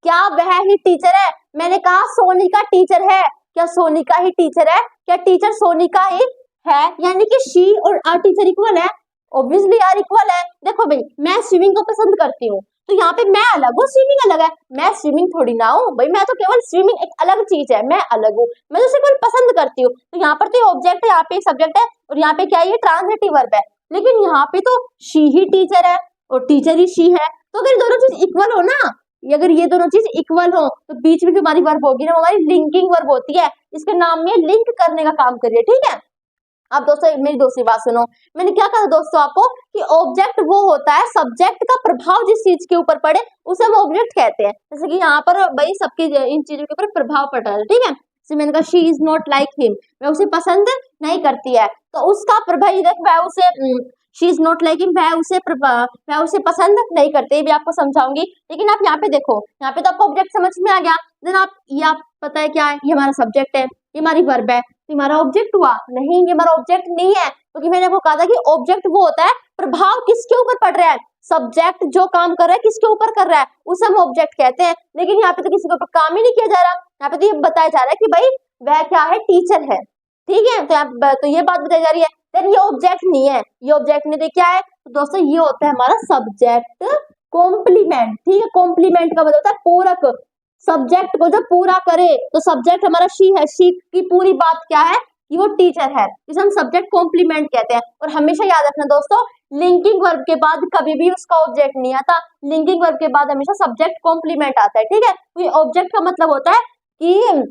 क्या वह ही टीचर है, मैंने कहा सोनिका टीचर है, क्या सोनिका ही टीचर है, क्या टीचर सोनिका ही है, यानी कि शी और आ टीचर इक्वल है, ऑब्वियसली यार इक्वल है। देखो भाई, मैं स्विमिंग को पसंद करती हूँ, तो यहाँ पे मैं अलग हूँ, स्विमिंग अलग है, मैं स्विमिंग थोड़ी ना हूँ भाई, मैं तो केवल स्विमिंग एक अलग चीज है, मैं अलग हूँ, मैं तो केवल पसंद करती हूँ, तो यहाँ पर तो ऑब्जेक्ट है, यहाँ पे एक सब्जेक्ट है, और यहाँ पे क्या है, ये ट्रांजिटिव वर्ब है, लेकिन यहाँ पे तो शी ही टीचर है और टीचर ही शी है, तो अगर दोनों चीज इक्वल हो ना, अगर ये दोनों चीज इक्वल हो, तो बीच में जो हमारी वर्ब होगी ना, वो हमारी लिंकिंग वर्ब होती है, इसके नाम में लिंक करने का काम करिए, ठीक है। अब दोस्तों मेरी दूसरी बात सुनो, मैंने क्या कहा दोस्तों आपको, कि ऑब्जेक्ट वो होता है, सब्जेक्ट का प्रभाव जिस चीज के ऊपर पड़े उसे हम ऑब्जेक्ट कहते हैं। जैसे कि यहाँ पर भाई सबकी इन चीजों के ऊपर प्रभाव पड़ रहा है, ठीक है, जैसे मैंने कहा she is not like him, वह उसे पसंद नहीं करती है, तो उसका प्रभाव वह उसे, she is not like him, वह उसे पसंद नहीं करते, ये भी आपको समझाऊंगी। लेकिन आप यहाँ पे देखो, यहाँ पे तो आपको ऑब्जेक्ट समझ में आ गया, देन आप ये आप पता है क्या है, ये हमारा सब्जेक्ट है, ये हमारी वर्ब है, हमारा ऑब्जेक्ट हुआ नहीं, ये हमारा ऑब्जेक्ट नहीं है, क्योंकि मैंने आपको कहा था कि ऑब्जेक्ट वो होता है, प्रभाव किसके ऊपर पड़ रहा है, सब्जेक्ट जो काम कर रहा है किसके ऊपर कर रहा है, उसे हम ऑब्जेक्ट कहते हैं। लेकिन यहाँ पे तो किसी के ऊपर काम ही नहीं किया जा रहा, यहाँ पे तो ये बताया जा रहा है कि भाई वह क्या है, टीचर है, ठीक है, तो ये बात बताई जा रही है, देन ये ऑब्जेक्ट नहीं है, ये ऑब्जेक्ट नहीं, तो क्या है, तो दोस्तों ये होता है हमारा सब्जेक्ट कॉम्प्लीमेंट, ठीक है, कॉम्प्लीमेंट का मतलब होता है पूरक, सब्जेक्ट को जो पूरा करे, तो सब्जेक्ट हमारा शी है, शी की पूरी बात क्या है, कि वो टीचर है, जिसे हम सब्जेक्ट कॉम्प्लीमेंट कहते हैं। और हमेशा याद रखना दोस्तों, लिंकिंग वर्ब के बाद कभी भी उसका ऑब्जेक्ट नहीं आता, लिंकिंग वर्ब के बाद हमेशा सब्जेक्ट कॉम्प्लीमेंट आता है, ठीक है। तो ये ऑब्जेक्ट का मतलब होता है कि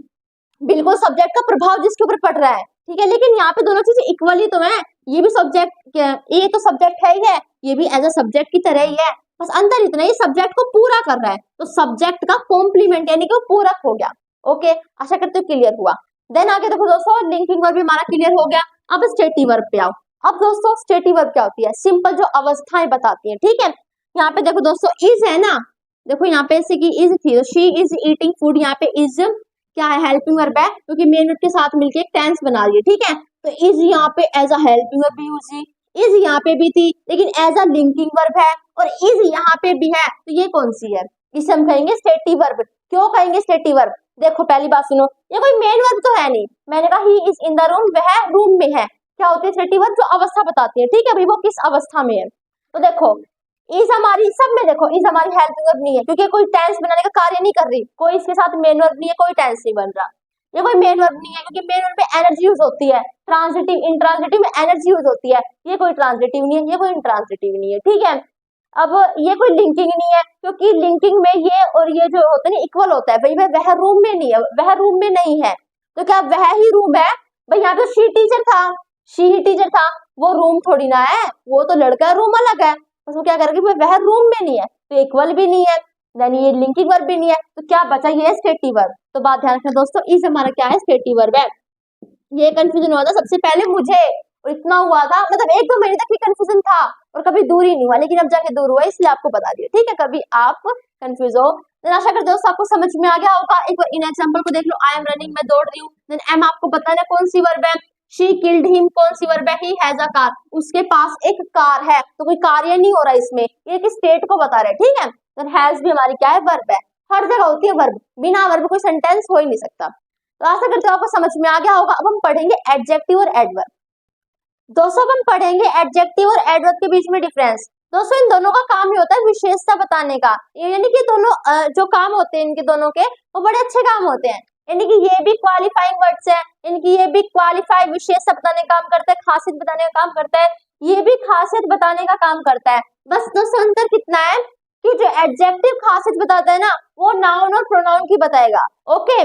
बिल्कुल सब्जेक्ट का प्रभाव जिसके ऊपर पड़ रहा है, ठीक है। लेकिन यहाँ पे दोनों चीजें इक्वली तो है, ये भी सब्जेक्ट, ये तो सब्जेक्ट है ही है, ये भी एज अ सब्जेक्ट की तरह ही है, बस अंतर इतना ही सब्जेक्ट को पूरा कर रहा है, तो सब्जेक्ट का कॉम्प्लीमेंट यानी कि वो पूरक हो गया। ओके, आशा करते हो क्लियर हुआ। देन आगे देखो दोस्तों, लिंकिंग वर्ब भी हमारा क्लियर हो गया। अब स्टेटिव वर्ब पे आओ। अब दोस्तों स्टेटिव वर्ब क्या होती है? सिंपल जो अवस्थाएं बताती है, ठीक है। यहाँ पे देखो दोस्तों, इज है ना, देखो यहाँ पे जैसे कि इज थी, तो शी इज ईटिंग फूड, यहाँ पे इज क्या है? हेल्पिंग वर्ब है, क्योंकि मेन वर्ब के साथ मिलके एक टेंस बना रही है, ठीक है। तो इज यहाँ पे एज अ हेल्पिंग वर्ब भी यूज, इज यहाँ पे भी थी लेकिन एज अ लिंकिंग वर्ब है, और इज यहाँ पे भी है, तो ये कौन सी है? इसे हम कहेंगे स्टेटिव वर्ब। क्यों कहेंगे स्टेटिव वर्ब? देखो पहली बात सुनो, ये कोई मेन वर्ब तो है नहीं, मैंने कहा he is in the room, वह रूम में है। क्या होती है स्टेटिव वर्ब? जो अवस्था बताती है, ठीक है भाई, वो किस अवस्था में है। तो देखो इज हमारी, सब में देखो इज हमारी हेल्पिंग वर्ब नहीं है, क्योंकि कोई टेंस बनाने का कार्य नहीं कर रही, कोई इसके साथ मेन वर्ब नहीं है, कोई टेंस नहीं बन रहा, ये कोई मेन वर्ब नहीं है, क्योंकि मेन वर्ब में एनर्जी यूज होती है, ट्रांजिटिव इंट्रांजिटिव में एनर्जी यूज होती है, ये कोई ट्रांजिटिव नहीं है, ये कोई इंट्रांजिटिव नहीं है, ठीक है। अब ये कोई लिंकिंग नहीं है, क्योंकि लिंकिंग में ये और ये जो होता है ना इक्वल होता है भाई, वह रूम में नहीं है, वह रूम में नहीं है, तो क्या वह ही रूम है? भाई यहाँ पे शी टीचर था, शी ही टीचर था, वो रूम थोड़ी ना है, वो तो लड़का है, रूम अलग है, बस वो क्या करेगी, वह रूम में नहीं है, तो इक्वल भी नहीं है, देन ये लिंकिंग वर्ब भी नहीं है, तो क्या बचा? ये स्टेटिव वर्ब। तो बात ध्यान रखना दोस्तों, इस हमारा क्या है? स्टेटिव वर्ब है। ये कंफ्यूजन हुआ था सबसे पहले मुझे, और इतना हुआ था, मतलब 1-2 महीने तक भी कंफ्यूजन था और कभी दूर ही नहीं हुआ, लेकिन अब जाके दूर हुआ, इसलिए आपको बता दिया, ठीक है। कभी आप कंफ्यूज हो, देन आशा करते दोस्तों आपको समझ में आ गया होगा। एक बार इन एग्जांपल को देख लो, आई एम रनिंग, मैं दौड़ रही हूँ, देन एम आपको बताना कौन सी वर्ब है, शी किल्ड हिम कौन सी वर्ब है, ही हैज अ कार, उसके पास एक कार है, तो कोई कार्य नहीं हो रहा इसमें, ये एक स्टेट को बता रहा है, ठीक है। देन हैज भी हमारी क्या है? वर्ब है, हर जगह होती है वर्ब, बिना वर्ब कोई सेंटेंस हो ही नहीं सकता। तो आशा करते हो आपको समझ में आ गया होगा। अब हम पढ़ेंगे एडजेक्टिव और एडवर्ब। दोस्तों हम पढ़ेंगे एडजेक्टिव और एडवर्ब के बीच में डिफरेंस। दोस्तों इन दोनों का काम ही होता है विशेषता बताने का, यानी कि दोनों जो काम होते हैं इनके दोनों के, वो बड़े अच्छे काम होते हैं, यानी कि ये भी क्वालिफाइंग वर्ड्स हैं, इनकी ये भी क्वालिफाई विशेषता बताने का काम करता है, खासियत बताने का काम करता है, ये भी खासियत बताने का काम करता है। बस दोस्तों अंतर कितना है कि जो एडजेक्टिव खासियत बताता है ना, वो नाउन और प्रोनाउन की बताएगा, ओके,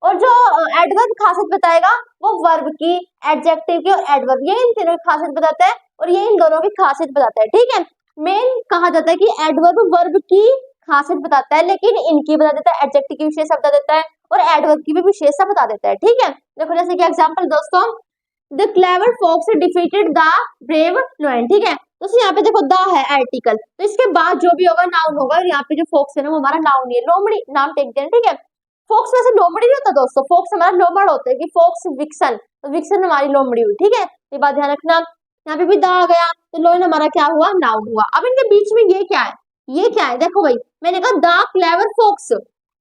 और जो एडवर्ब खासियत बताएगा वो वर्ब की, एडजेक्टिव की और एडवर्ब, ये इन तीनों की खासियत बताता है और ये इन दोनों की खासियत बताता है, ठीक है। मेन कहा जाता है कि एडवर्ब वर्ब की खासियत बताता है, लेकिन इनकी बता देता है, एडजेक्टिव की विशेषता बता देता है और एडवर्ब की भी विशेषता बता देता है, ठीक है। देखो जैसे कि एग्जांपल दोस्तों, the clever fox defeated the brave lion, ठीक है। तो यहाँ पे देखो द है आर्टिकल, तो इसके बाद जो भी होगा नाउन होगा, और यहाँ पे जो फॉक्स है ना वो हमारा नाउन है, लोमड़ी नाम टेक देना, ठीक है। फोक्स वैसे लोमड़ी नहीं होता दोस्तों, फोक्स हमारा लोमड़ होता है, कि फोक्स विक्सन, तो विक्सन हमारी लोमड़ी हुई, ठीक है, ये बात ध्यान रखना। यहाँ पे भी द आ गया, तो लोन हमारा क्या हुआ? नाउन हुआ। अब इनके बीच में ये क्या है? ये क्या है? देखो भाई, मैंने कहा द क्लेवर फोक्स,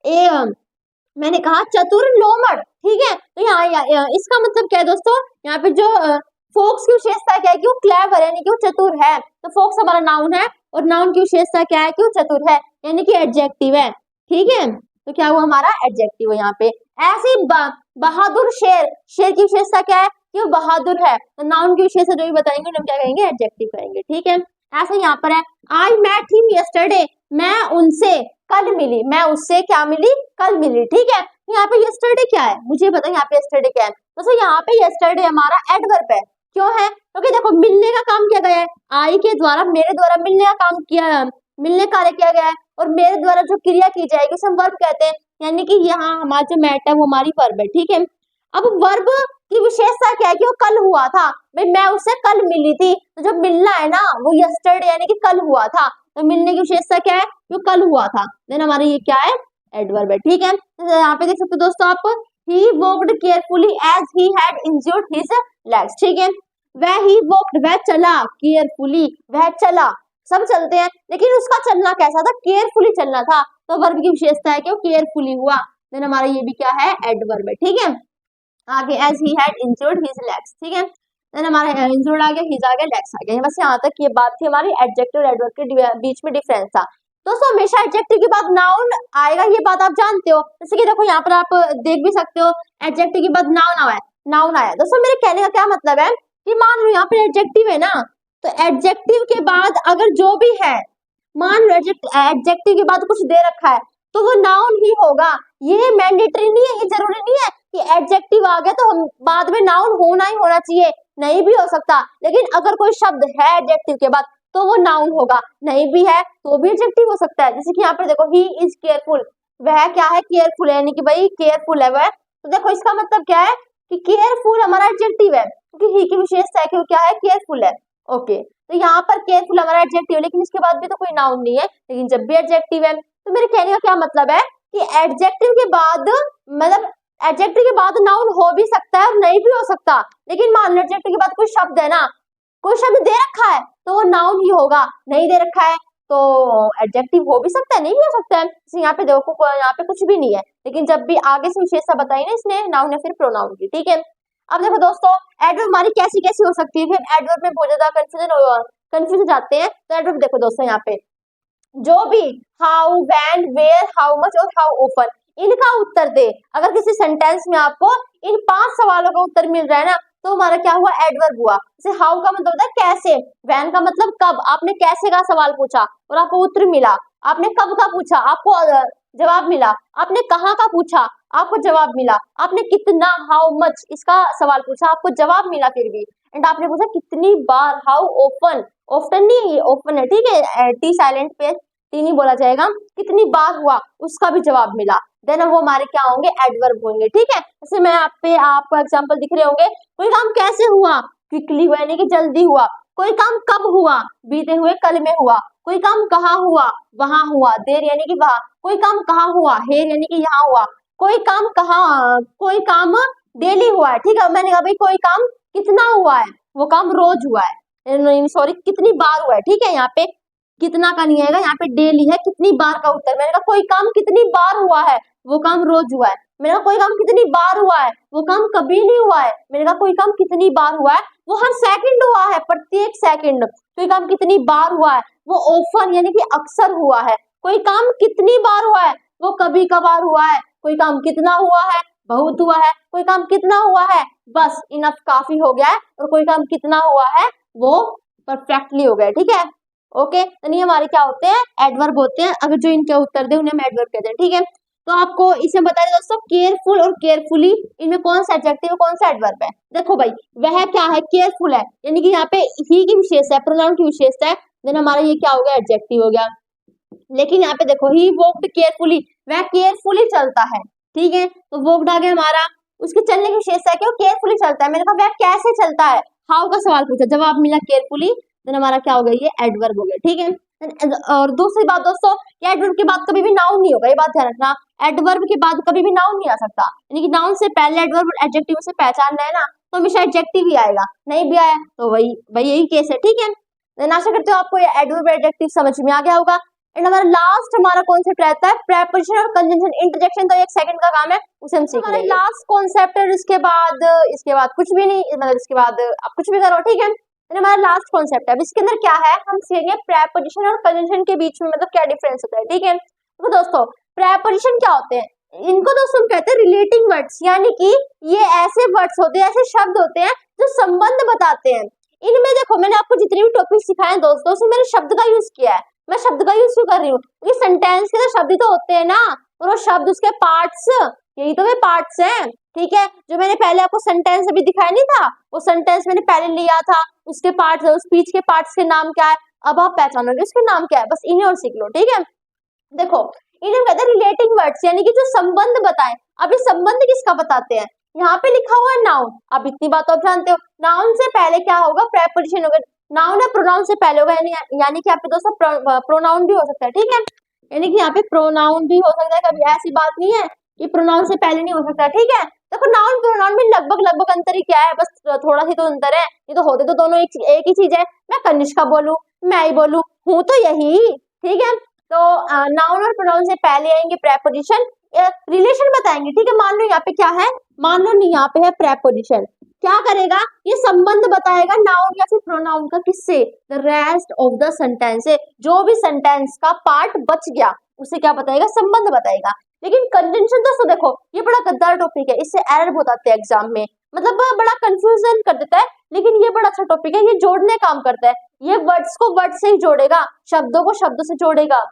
ए मैंने कहा चतुर लोमड़, ठीक है। तो यहाँ इसका मतलब क्या है दोस्तों? यहाँ पे जो फोक्स की विशेषता क्या है कि वो क्लेवर है, यानी कि वो चतुर है, तो फोक्स हमारा नाउन है, और नाउन की विशेषता क्या है कि वो चतुर है, यानी कि एडजेक्टिव है, ठीक है। तो क्या हुआ? हमारा एडजेक्टिव है यहाँ पे। ऐसे बहादुर शेर, शेर की विशेषता क्या है कि वो बहादुर है, तो नाउन की विशेषता जो भी बताएंगे हम क्या कहेंगे? एडजेक्टिव कहेंगे, ठीक है। ऐसे यहाँ पर है, आई मेट हिम यस्टरडे, मैं उनसे कल मिली, मैं उससे क्या मिली? कल मिली, ठीक है। यहाँ पे यस्टरडे क्या है? मुझे पता है यहाँ पे यस्टरडे क्या है। तो यहाँ पे यस्टरडे हमारा एडवर्ब है, क्यों है? क्योंकि देखो मिलने का काम किया गया है, आई के द्वारा, मेरे द्वारा मिलने का काम किया, मिलने कार्य किया गया है, और मेरे द्वारा जो क्रिया की जाएगी उसे हम वर्ब कहते हैं, यानी कि यहाँ हमारा जो मैट है वो हमारी वर्ब है, ठीक है। अब वर्ब की विशेषता क्या है कि वो कल हुआ था, भाई मैं उससे कल मिली थी, तो जो मिलना है ना वो यस्टरडे यानी कि कल हुआ था, तो मिलने की विशेषता क्या है? जो कल हुआ था, देन हमारे ये क्या है? एडवर्ब है, ठीक है। तो यहाँ पे देख सकते हो दोस्तों आप, he walked carefully as he had injured his legs, ठीक है। वह ही walked, वह चला, carefully वह चला, सब चलते हैं, लेकिन उसका चलना कैसा था? केयरफुली चलना था, तो वर्ब की विशेषता है कि वो केयरफुली हुआ, देन हमारा ये भी क्या है? एडवर्ब है, ठीक है। आगे as he had injured his legs, ठीक है। देन हमारा इंजर्ड आ गया, हिज आ गया, लेग्स आ गया, बस यहाँ तक ये बात थी हमारी एडजेक्टिव और एडवर्ब के बीच में डिफरेंस था। दोस्तों हमेशा एडजेक्टिव के बाद नाउन आएगा, ये बात आप जानते हो, जैसे कि देखो यहाँ पर आप देख भी सकते हो, एडजेक्टिव के बाद नाउन आया, नाउन आया। दोस्तों मेरे कहने का क्या मतलब है कि मान लो यहाँ पे एडजेक्टिव है ना, तो एडजेक्टिव के बाद अगर जो भी है, मान लो एडजेक्टिव के बाद कुछ दे रखा है, तो वो नाउन ही होगा। ये मैंडेटरी नहीं है, ये जरूरी नहीं है कि एडजेक्टिव आ गया तो हम बाद में नाउन होना ही होना चाहिए, नहीं भी हो सकता। लेकिन अगर कोई शब्द है एडजेक्टिव के बाद तो वो नाउन होगा, नहीं भी है तो भी एडजेक्टिव हो सकता है। जैसे कि यहाँ पर देखो, ही इज केयरफुल, वह क्या है, केयरफुल है, यानी कि भाई केयरफुल है वह। तो देखो इसका मतलब क्या है कि केयरफुल हमारा एडजेक्टिव है, क्योंकि ही की विशेषता है कि वो क्या है, केयरफुल है। ओके, तो यहाँ पर केयरफुल हमारा एडजेक्टिव है, लेकिन इसके बाद भी तो कोई नाउन नहीं है, लेकिन जब भी एडजेक्टिव है। तो मेरे कहने का क्या मतलब है कि एडजेक्टिव के बाद, मतलब एडजेक्टिव के बाद नाउन हो भी सकता है और नहीं भी हो सकता। लेकिन मान लो एडजेक्टिव के बाद कोई शब्द है ना, कोई शब्द दे रखा है तो वो नाउन ही होगा, नहीं दे रखा है तो एडजेक्टिव हो भी सकता है, नहीं भी हो सकता है। यहाँ पे देखो, यहाँ पे कुछ भी नहीं है, लेकिन जब भी आगे से विशेषता बताई ना इसने, नाउन या फिर प्रोनाउन की, ठीक है। अब देखो दोस्तों, एडवर्ब हमारी कैसी कैसी हो सकती है, फिर एडवर्ब में बहुत ज्यादा कंफ्यूज हो जाते हैं। तो एडवर्ब देखो दोस्तों, यहाँ पे जो भी how, when, where, how much और हाउ ऑफन, इनका उत्तर दे। अगर किसी सेंटेंस में आपको इन 5 सवालों का उत्तर मिल रहा है ना, तो हमारा क्या हुआ, एडवर्ब हुआ। जैसे हाउ का मतलब होता है कैसे, व्हेन का मतलब कब, आपने कैसे का सवाल पूछा और आपको उत्तर मिला। आपने कब का पूछा, आपको जवाब मिला। आपने कहाँ का पूछा, आपको जवाब मिला। आपने कितना, हाउ मच, इसका सवाल पूछा, आपको जवाब मिला फिर भी। एंड आपने पूछा कितनी बार, हाउ ओपन, ऑफ्टन नहीं, ओपन है, ठीक है, टी साइलेंट पे टी नहीं बोला जाएगा। कितनी बार हुआ, उसका भी जवाब मिला। देन वो हमारे क्या होंगे, एडवर्ब होंगे, ठीक है। जैसे मैं आपको एग्जांपल दिख रहे होंगे, कोई काम कैसे हुआ, क्विकली हुआ यानी कि जल्दी हुआ। कोई काम कब हुआ, बीते हुए कल में हुआ। कोई काम कहाँ हुआ, वहां हुआ, देर यानी कि वहां। कोई काम कहाँ हुआ, हेर यानी कि यहाँ हुआ। कोई काम डेली हुआ है, ठीक है। मैंने कहा भाई कोई काम कितना हुआ है, वो काम रोज हुआ है, सॉरी कितनी बार हुआ है, ठीक है। यहाँ पे कितना का नहीं आएगा, यहाँ पे डेली है, कितनी बार का उत्तर। मैंने कहा कोई काम कितनी बार हुआ है, वो काम रोज हुआ है। मैंने कहा कोई काम कितनी बार हुआ है, वो काम कभी नहीं हुआ है। मैंने कहा कोई काम कितनी बार हुआ है, वो हर सेकंड हुआ है, प्रत्येक सेकंड। कोई काम कितनी बार हुआ है, वो ऑफन यानी कि अक्सर हुआ है। कोई काम कितनी बार हुआ है, वो कभी कभार हुआ है। कोई काम कितना हुआ है, बहुत हुआ है। कोई काम कितना हुआ है, बस इनफ काफी हो गया है। और कोई काम कितना हुआ है, वो परफेक्टली हो गया, ठीक है। ओके, तो ये हमारे क्या होते हैं, एडवर्ब होते हैं। अगर जो इनके उत्तर दे उन्हें हम एडवर्ब कहते हैं, ठीक है। तो आपको इसमें बता दें दोस्तों, केयरफुल और केयरफुली, इनमें कौन सा एडजेक्टिव है, कौन सा एडवर्ब है। देखो भाई, वह क्या है, केयरफुल है, यानी कि यहाँ पे ही की विशेषता है, प्रोनाउन की विशेषता है। देन हमारा ये क्या हो गया, एडजेक्टिव हो गया। लेकिन यहाँ पे देखो, ही वॉक्ड केयरफुली, वह केयरफुली चलता है, ठीक है। तो वॉक्ड आ गया हमारा, उसके चलने की विशेषता है कि वो केयरफुली चलता है। मैंने कहा वह कैसे चलता है, हाउ का सवाल पूछा, जवाब मिला केयरफुली। देन हमारा क्या हो गया, ये एडवर्ब हो गया, ठीक है। और दूसरी बात दोस्तों, कि एडवर्ब के बाद कभी भी नाउन नहीं होगा, ये बात ध्यान रखना। एडवर्ब के बाद कभी भी नाउन नहीं आ सकता, यानी कि नाउन से पहले एडवर्ब एडजेक्टिव से पहचानना है ना, तो हमेशा एडजेक्टिव ही आएगा। नहीं भी आया तो वही यही केस है, ठीक है। देन आशा करते हो आपको ये एडवर्ब एडजेक्टिव समझ में आ गया होगा। एंड हमारा लास्ट हमारा कॉन्सेप्ट रहता है प्रेपोजिशन और कंजंक्शन। इंटरजेक्शन तो 1 सेकंड का काम है, उसे हम सीख लेंगे। लास्ट कॉन्सेप्ट है, इसके बाद कुछ भी नहीं, मतलब इसके बाद आप कुछ भी करो, ठीक है। हमारा लास्ट कॉन्सेप्ट है, इसके अंदर क्या है, हम सीखेंगे प्रेपोजिशन और कंजंक्शन के बीच में मतलब क्या डिफरेंस होता है, ठीक है। तो दोस्तों प्रेपोजिशन क्या होते हैं, इनको दोस्तों हम कहते हैं रिलेटिंग वर्ड्स, यानी कि ये ऐसे वर्ड्स होते हैं, ऐसे शब्द होते हैं जो संबंध बताते हैं। इनमें देखो, मैंने आपको जितने भी टॉपिक सिखाए दोस्तों, उसमें मैंने शब्द का यूज किया है। मैं शब्द का यूज क्यों कर रही हूँ, क्योंकि सेंटेंस के तो शब्द ही तो होते हैं ना, और वो शब्द उसके पार्ट्स, यही तो वे पार्ट्स हैं, ठीक है। जो मैंने पहले आपको सेंटेंस अभी दिखाया नहीं था, वो सेंटेंस मैंने पहले लिया था, उसके पार्ट्स, उस स्पीच के पार्ट्स के नाम क्या है, अब आप पहचानोगे उसके नाम क्या है, बस इन्हें और सीख लो, ठीक है। देखो, इन्हें कहते हैं रिलेटिंग वर्ड्स, यानी कि जो संबंध बताएं। अब ये संबंध किसका बताते हैं, यहाँ पे लिखा हुआ है नाउन। अब इतनी बात तो आप जानते हो, नाउन से पहले क्या होगा, प्रेपोजिशन होगा। नाउन है प्रोनाउन से पहले होगा, यानी कि यहाँ पे दोस्तों प्रोनाउन भी हो सकता है, ठीक है। यानी कि यहाँ पे प्रोनाउन भी हो सकता है, कभी ऐसी बात नहीं है कि प्रोनाउन से पहले नहीं हो सकता, ठीक है। देखो नाउन प्रोनाउन में लगभग अंतर ही क्या है, बस थोड़ा सी तो अंतर है, ये तो होते तो दोनों एक ही चीज है। मैं कनिष्का बोलूं, मैं ही बोलूं, हूं तो यही, ठीक है। तो नाउन और प्रोनाउन से पहले आएंगे प्रेपोजिशन, रिलेशन बताएंगे, ठीक है। मान लो यहाँ पे क्या है, मान लो नहीं, यहाँ पे है प्रेपोजिशन, क्या करेगा, ये संबंध बताएगा नाउन या फिर प्रोनाउन का, किससे, the rest of the sentence, जो भी सेंटेंस का पार्ट बच गया उसे क्या बताएगा, संबंध बताएगा। लेकिन कंजंक्शन दोस्तों देखो, ये बड़ा गद्दार टॉपिक है, इससे एरर बहुत आते हैं एग्जाम में, मतलब बड़ा कंफ्यूजन कर देता है। लेकिन ये बड़ा अच्छा टॉपिक है, ये जोड़ने काम करता है, ये वर्ड्स को वर्ड से ही जोड़ेगा, शब्दों को शब्दों से जोड़ेगा,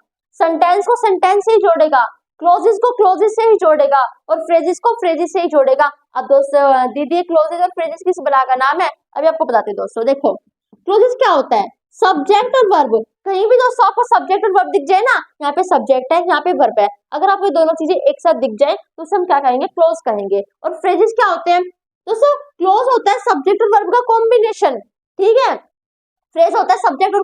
सेंटेंस को सेंटेंस से ही जोड़ेगा, क्लोजेस को क्लोजेस से ही जोड़ेगा और फ्रेजेस को फ्रेजेस से ही जोड़ेगा। अब दोस्तों दीदी क्लोजेस और फ्रेजेस किस बला का नाम है, अभी आपको बताते हैं दोस्तों। देखो क्लोजेस क्या होता है, सब्जेक्ट और वर्ब। कहीं भी दोस्तों आपको सब्जेक्ट और वर्ब दिख जाए ना, यहाँ पे सब्जेक्ट है यहाँ पे वर्ब है, अगर आपको दोनों चीजें एक साथ दिख जाए तो उसे हम क्या कहेंगे, क्लोज कहेंगे। और फ्रेजेस क्या होते हैं दोस्तों, क्लोज होता है सब्जेक्ट और वर्ब का कॉम्बिनेशन, ठीक है। फ्रेज होता है सब्जेक्ट और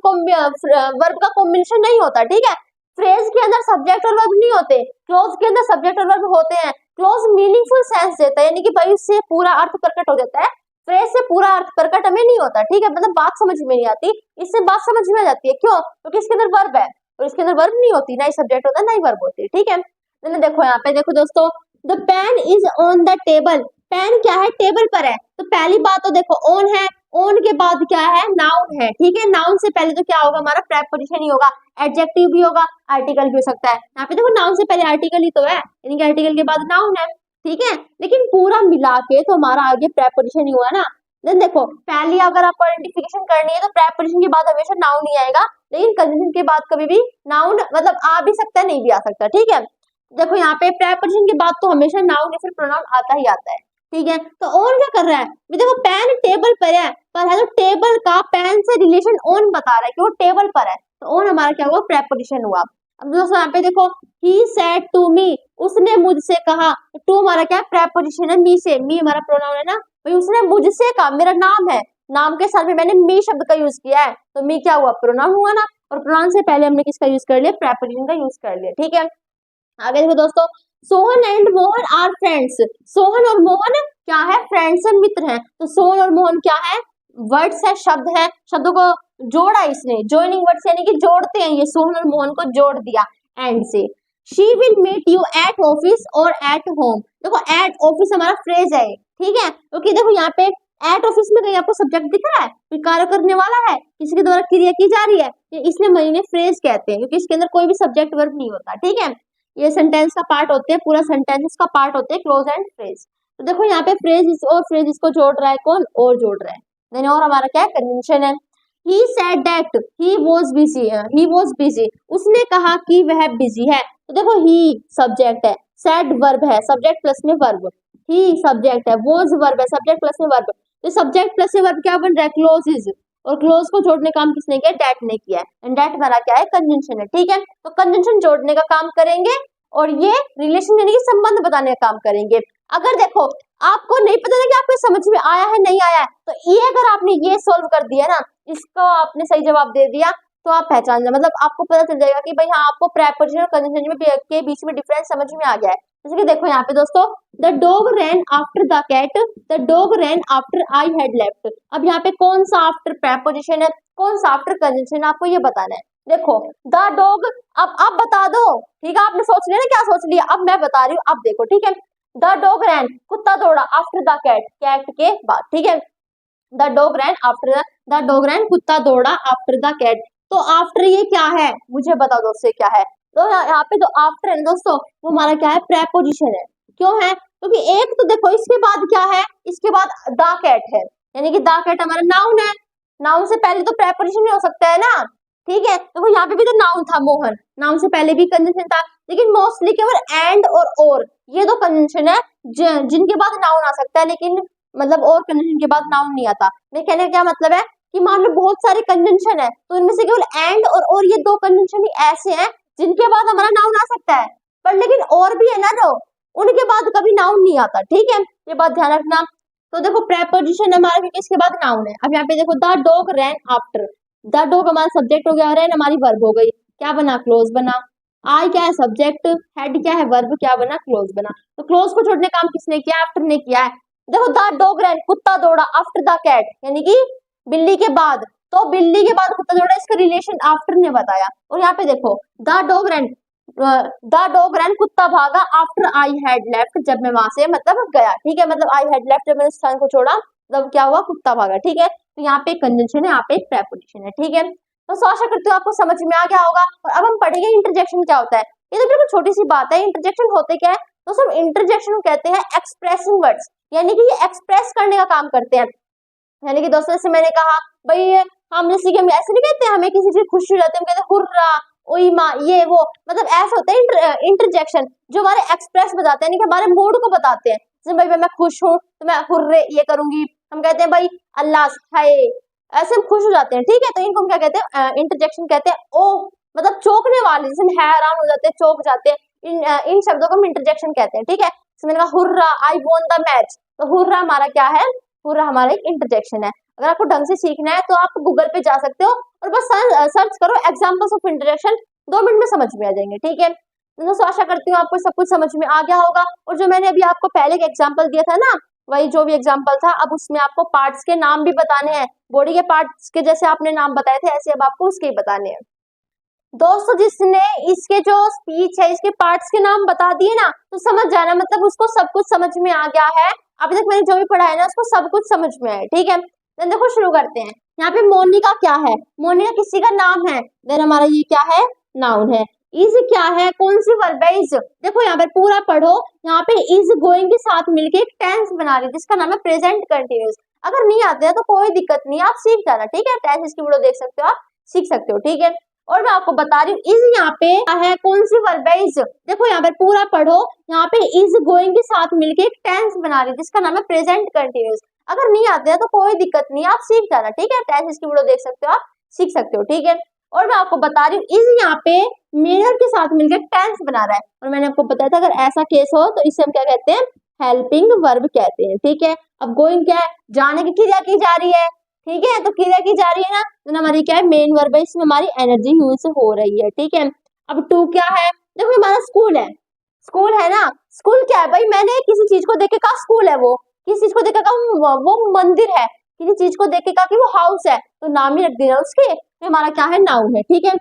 वर्ब का कॉम्बिनेशन नहीं होता, ठीक है। फ्रेज के अंदर सब्जेक्ट और वर्ब नहीं होते, क्लोज के अंदर सब्जेक्ट और वर्ब होते हैं। क्लोज मीनिंगफुल सेंस देता है, यानी कि भाई उससे पूरा अर्थ प्रकट हो जाता है। फ्रेज से पूरा अर्थ प्रकट हमें नहीं होता, ठीक है, मतलब बात समझ में नहीं आती। इससे बात समझ में आ जाती है, क्यों, क्योंकि इसके अंदर वर्ब है और इसके अंदर वर्ब नहीं होती, ना ही सब्जेक्ट होता है ना ही वर्ब होती है, ठीक है। देखो यहाँ पे देखो दोस्तों, the pen is on the table. Pen क्या है, टेबल पर है। तो पहली बात तो देखो ऑन है, ऑन के बाद क्या है, नाउन है, ठीक है। नाउन से पहले तो क्या होगा, हमारा प्रेपोजिशन ही होगा, एडजेक्टिव भी होगा, आर्टिकल भी हो सकता है। यहाँ पे देखो नाउन से पहले आर्टिकल ही तो है, यानी कि आर्टिकल के बाद नाउन है, ठीक है। लेकिन पूरा मिला के तो हमारा आगे प्रेपोजिशन ही हुआ ना। देन देखो पहली अगर आपको आइडेंटिफिकेशन करनी है तो प्रेपोजिशन के बाद हमेशा नाउन ही आएगा, लेकिन कंजंक्शन के बाद कभी भी नाउन मतलब आ भी सकता है, नहीं भी आ सकता, ठीक है। देखो यहाँ पे प्रेपोजिशन के बाद तो हमेशा नाउन या फिर प्रोनाउन आता ही आता है, ठीक है। तो ऑन क्या कर रहा है, देखो पेन टेबल पर है तो टेबल का पेन से रिलेशन ऑन बता रहा है कि वो टेबल पर है, तो ऑन हमारा क्या हुआ, प्रेपोजिशन हुआ। अब दोस्तों यहाँ पे देखो ही सेड टू मी, उसने मुझसे कहा। टू हमारा क्या है, प्रेपोजिशन है मी से, मी हमारा प्रोनाउन है ना, भाई उसने मुझसे कहा, मेरा नाम है, नाम के साथ में मैंने मी शब्द का यूज किया है, तो मी क्या हुआ, प्रोनाउन हुआ ना। और प्रोनाउन से पहले हमने किसका यूज कर लिया, प्रेपोजिशन का यूज कर लिया, ठीक है। आगे देखो दोस्तों, Sohan and Mohan are friends. Sohan और मोहन क्या है, फ्रेंड्स है, मित्र हैं। तो सोहन और मोहन क्या है, वर्ड्स है, शब्द है, शब्दों को जोड़ा इसने, ज्वाइनिंग वर्ड्स यानी कि जोड़ते हैं, ये सोहन और मोहन को जोड़ दिया एंड से। She will meet you at office और एट होम। देखो एट ऑफिस हमारा फ्रेज है, ठीक है, क्योंकि देखो यहाँ पे एट ऑफिस में कहीं आपको सब्जेक्ट दिख रहा है, कोई कार्य करने वाला है, किसी के द्वारा क्रिया की जा रही है, इसलिए महीने फ्रेज कहते हैं, क्योंकि इसके अंदर कोई भी सब्जेक्ट वर्ब नहीं होता, ठीक है। ये सेंटेंस का पार्ट होते हैं, पूरा सेंटेंस का पार्ट होते हैं क्लोज एंड फ्रेज। तो देखो यहाँ पे फ्रेज और फ्रेज इसको जोड़ रहा है कौन, और जोड़ रहा है, देन और हमारा क्या है, कंजंक्शन है। He said that he was busy, उसने कहा कि वह बिजी है। तो देखो ही सब्जेक्ट है, सेड वर्ब है, सब्जेक्ट प्लस में वर्ब, ही सब्जेक्ट है, वाज वर्ब है, सब्जेक्ट प्लस में वर्ब। तो सब्जेक्ट प्लस में वर्ब क्या बन रहा है, क्लोज, और क्लोज को जोड़ने का काम किसने किया, डैट ने किया है, एंड डैट हमारा क्या है, कंजंक्शन है, ठीक है। तो कंजंक्शन जोड़ने का काम करेंगे और ये रिलेशन यानी कि संबंध बताने का काम करेंगे। अगर देखो आपको नहीं पता था कि आपको समझ में आया है नहीं आया है, तो ये अगर आपने ये सोल्व कर दिया ना, इसको आपने सही जवाब दे दिया, तो आप पहचान जाए, मतलब आपको पता चल जाएगा कि भाई हाँ आपको प्रेपोजिशन और कंजंक्शन के बीच में डिफरेंस समझ में आ गया है। जैसे कि देखो यहाँ पे दोस्तों, the dog ran after the cat, the dog ran after I had left. अब यहाँ पे कौन सा आफ्टर प्रेपोजिशन है, कौन सा आफ्टर कंजंक्शन, आपको ये बताना है। देखो द डॉग, अब आप बता दो, ठीक है, आपने सोच लिया ना क्या सोच लिया, अब मैं बता रही हूँ, अब देखो, ठीक है। द डॉग रैन, कुत्ता दौड़ा, आफ्टर द कैट, कैट के बाद, ठीक है। The dog ran after the dog ran, कुत्ता दौड़ा आफ्टर द कैट। तो आफ्टर ये क्या है, मुझे बता दो दोस्तों क्या है। तो यहाँ पे जो आफ्टर है दोस्तों, वो हमारा क्या है, प्रेपोजिशन है। क्यों है, क्योंकि एक तो देखो इसके बाद क्या है, इसके बाद द कैट है, यानी कि द कैट हमारा नाउन है, नाउन से पहले तो प्रेपोजिशन नहीं हो सकता है ना, ठीक है। तो यहाँ पे भी तो नाउन था मोहन, नाउन से पहले भी कंजंक्शन था, लेकिन मोस्टली केवल एंड और ये दो कंजंक्शन है जिनके बाद नाउन आ सकता है, लेकिन मतलब और कंजंक्शन के बाद नाउन नहीं आता। मेरे कहने का क्या मतलब है कि मान लो बहुत सारे कंजंक्शन है, तो इनमें से केवल एंड और ये दो कंजंक्शन ही ऐसे हैं जिनके बाद हमारा नाउन आ सकता है, पर लेकिन और भी है ना जो उनके बाद कभी नाउन नहीं आता, ठीक है, ये बात ध्यान रखना। तो देखो प्रेपोजिशन हमारा क्योंकि इसके बाद नाउन है। अब यहाँ पे देखो the dog ran after, the dog हमारा सब्जेक्ट हो गया, रैन हमारी वर्ब हो गई, क्या बना, क्लोज बना। आई क्या है, सब्जेक्ट, हेड क्या है, वर्ब, क्या बना, क्लोज बना। तो क्लोज को छोड़ने काम किसने किया, आफ्टर ने किया है। देखो द डॉग रैन, कुत्ता दौड़ा, आफ्टर द कैट, यानी कि बिल्ली के बाद, तो बिल्ली के बाद कुत्ता दौड़ा, इसका रिलेशन आफ्टर ने बताया। और यहाँ पे देखो द डॉग रैन, कुत्ता भागा, आफ्टर आई हैड लेफ्ट, जब मैं वहां से मतलब गया, ठीक है, मतलब आई हैड लेफ्ट, जब मैंने स्थान को छोड़ा तब क्या हुआ, कुत्ता भागा, ठीक है। तो यहाँ पे एक कंजंक्शन है, यहाँ पे एक प्रेपोजिशन है, ठीक है। तो आशा करती हूँ आपको समझ में आ गया होगा। और अब हम पढ़ेंगे इंटरजेक्शन क्या होता है। ये तो बिल्कुल छोटी सी बात है, इंटरजेक्शन होते क्या है, तो सब इंटरजेक्शन कहते हैं एक्सप्रेसिंग वर्ड्स, यानी कि ये एक्सप्रेस करने का काम करते हैं। यानी कि दोस्तों जैसे मैंने कहा भाई हम जैसे कि हम ऐसे नहीं कहते, हमें किसी चीज खुशी हो जाती है, हम कहते हैं हुर्रा, ओई माँ, ये वो, मतलब ऐसा होता है इंटरजेक्शन जो हमारे एक्सप्रेस बताते हैं, यानी कि हमारे मूड को बताते हैं। जैसे भाई मैं खुश हूँ तो मैं हुर्रे ये करूंगी, हम कहते हैं भाई अल्लाह हाय, ऐसे हम खुश हो जाते हैं, ठीक है। तो इनको हम क्या कहते हैं, इंटरजेक्शन कहते हैं। ओ मतलब चौंकने वाले, जैसे हम हैरान हो जाते हैं, चौंक जाते हैं, इन शब्दों को हम इंटरजेक्शन कहते हैं, ठीक है। तो मैंने कहा hurrah, I won the match, तो हुर्रा हमारा क्या है, हुर्रा हमारा एक इंटरजेक्शन है। अगर आपको ढंग से सीखना है तो आप गूगल पे जा सकते हो और बस सर्च करो एग्जाम्पल्स ऑफ इंटरजेक्शन, 2 मिनट में समझ में आ जाएंगे, ठीक है। तो दोस्तों आशा करती हूँ आपको सब कुछ समझ में आ गया होगा। और जो मैंने अभी आपको पहले एक एग्जाम्पल दिया था ना, वही जो भी एग्जाम्पल था, अब उसमें आपको पार्ट्स के नाम भी बताने हैं। बॉडी के पार्ट्स के जैसे आपने नाम बताए थे, ऐसे अब आपको उसके ही बताने हैं। दोस्तों जिसने इसके जो स्पीच है, इसके पार्ट्स के नाम बता दिए ना, तो समझ जाना मतलब उसको सब कुछ समझ में आ गया है। अभी तक मैंने जो भी पढ़ा है ना, उसको सब कुछ समझ में आया, ठीक है। देन देखो शुरू करते हैं। यहाँ पे मोनिका क्या है, मोनिका किसी का नाम है। देन हमारा ये क्या है, नाउन है। इज क्या है, कौन सी वर्ब है, इज। देखो यहाँ पे पूरा पढ़ो, यहाँ पे इज गोइंग के साथ मिलके एक टेंस बना रही है जिसका नाम है प्रेजेंट कंटिन्यूस। अगर नहीं आते हैं तो कोई दिक्कत नहीं, आप सीख जाना, ठीक है। टेंस की वीडियो देख सकते हो, आप सीख सकते हो, ठीक है। और मैं आपको बता रही हूँ, इज यहाँ पे है, कौन सी वर्ब है, इज। देखो यहाँ पे पूरा पढ़ो, यहाँ पे इज गोइंग के साथ मिलके एक टेंस बना रही है जिसका नाम है प्रेजेंट कंटिन्यूस। अगर नहीं आते हैं तो कोई दिक्कत नहीं, आप सीख जाना, ठीक है। टेंस की वीडियो देख सकते हो, आप सीख सकते हो, ठीक है। और मैं आपको बता रही हूँ, इज यहाँ पे मेजर के साथ मिलकर टेंस बना रहा है, और मैंने आपको बताया था अगर ऐसा केस हो तो इसे हम क्या कहते हैं, हेल्पिंग वर्ब कहते हैं, ठीक है। अब गोइंग क्या है, जाने की क्रिया की जा रही है, ठीक है, तो क्रिया की जा रही है ना, तो हमारी क्या है, मेन वर्ब है, इसमें हमारी एनर्जी यूज हो रही है, ठीक है। अब टू क्या है, देखो हमारा स्कूल है, स्कूल है ना। स्कूल क्या है भाई, मैंने किसी चीज को देख के कहा स्कूल है, वो किसी चीज को देख के कहा वो मंदिर है, किसी चीज को देख के कहा कि वो हाउस है, तो नाम ही रख दिया उसके, तो हमारा क्या है, नाउन है, ठीक है।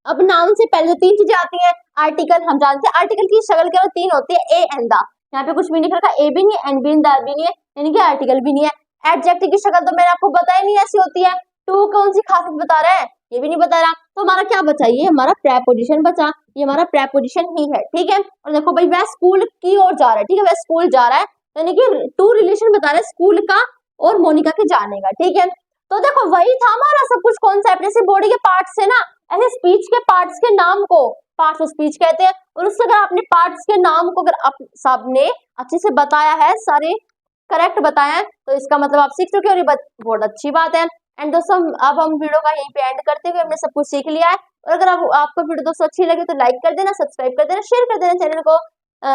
अब नाउन से पहले 3 चीजें आती हैं। आर्टिकल, हम जानते हैं आर्टिकल की शक्ल केवल 3 होती है, ए एंड द। यहाँ पे कुछ भी नहीं रखा, ए भी नहीं, एंड भी नहीं, द भी नहीं है, यानी कि आर्टिकल भी नहीं है। एडजेक्टिव की शक्ल तो मैंने आपको बताया नहीं ऐसी होती है। टू कौन सी खासियत बता रहा है, ये भी नहीं बता रहा, तो हमारा क्या बचा, ये हमारा प्रेपोजिशन बचा, ये हमारा प्रेपोजिशन ही है, ठीक है। और देखो भाई वह स्कूल की ओर जा रहा है, ठीक है, वह स्कूल जा रहा है, यानी कि टू रिलेशन बता रहा है स्कूल का और मोनिका के जाने का, ठीक है। तो देखो वही था हमारा सब कुछ कॉन्सेप्ट, जैसे बॉडी के पार्ट्स है ना, ऐसे स्पीच के पार्ट्स के नाम को पार्ट्स ऑफ स्पीच कहते हैं। और उससे अगर आपने पार्ट्स के नाम को अगर आप सबने अच्छे से बताया है, सारे करेक्ट बताया है, तो इसका मतलब आप सीख चुके हो, और ये बहुत अच्छी बात है। एंड दोस्तों अब हम वीडियो का यहीं पे एंड करते हुए हमने सब कुछ सीख लिया है। और अगर आपको वीडियो दोस्तों अच्छी लगी तो लाइक कर देना, सब्सक्राइब कर देना, शेयर कर देना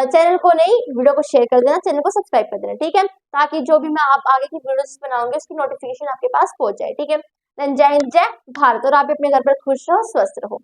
चैनल को नहीं, वीडियो को शेयर कर देना, चैनल को सब्सक्राइब कर देना, ठीक है, ताकि जो भी मैं आप आगे की वीडियोस बनाऊंगी उसकी नोटिफिकेशन आपके पास पहुंच जाए, ठीक है। जय हिंद, जय भारत, और आप अपने घर पर खुश रहो, स्वस्थ रहो।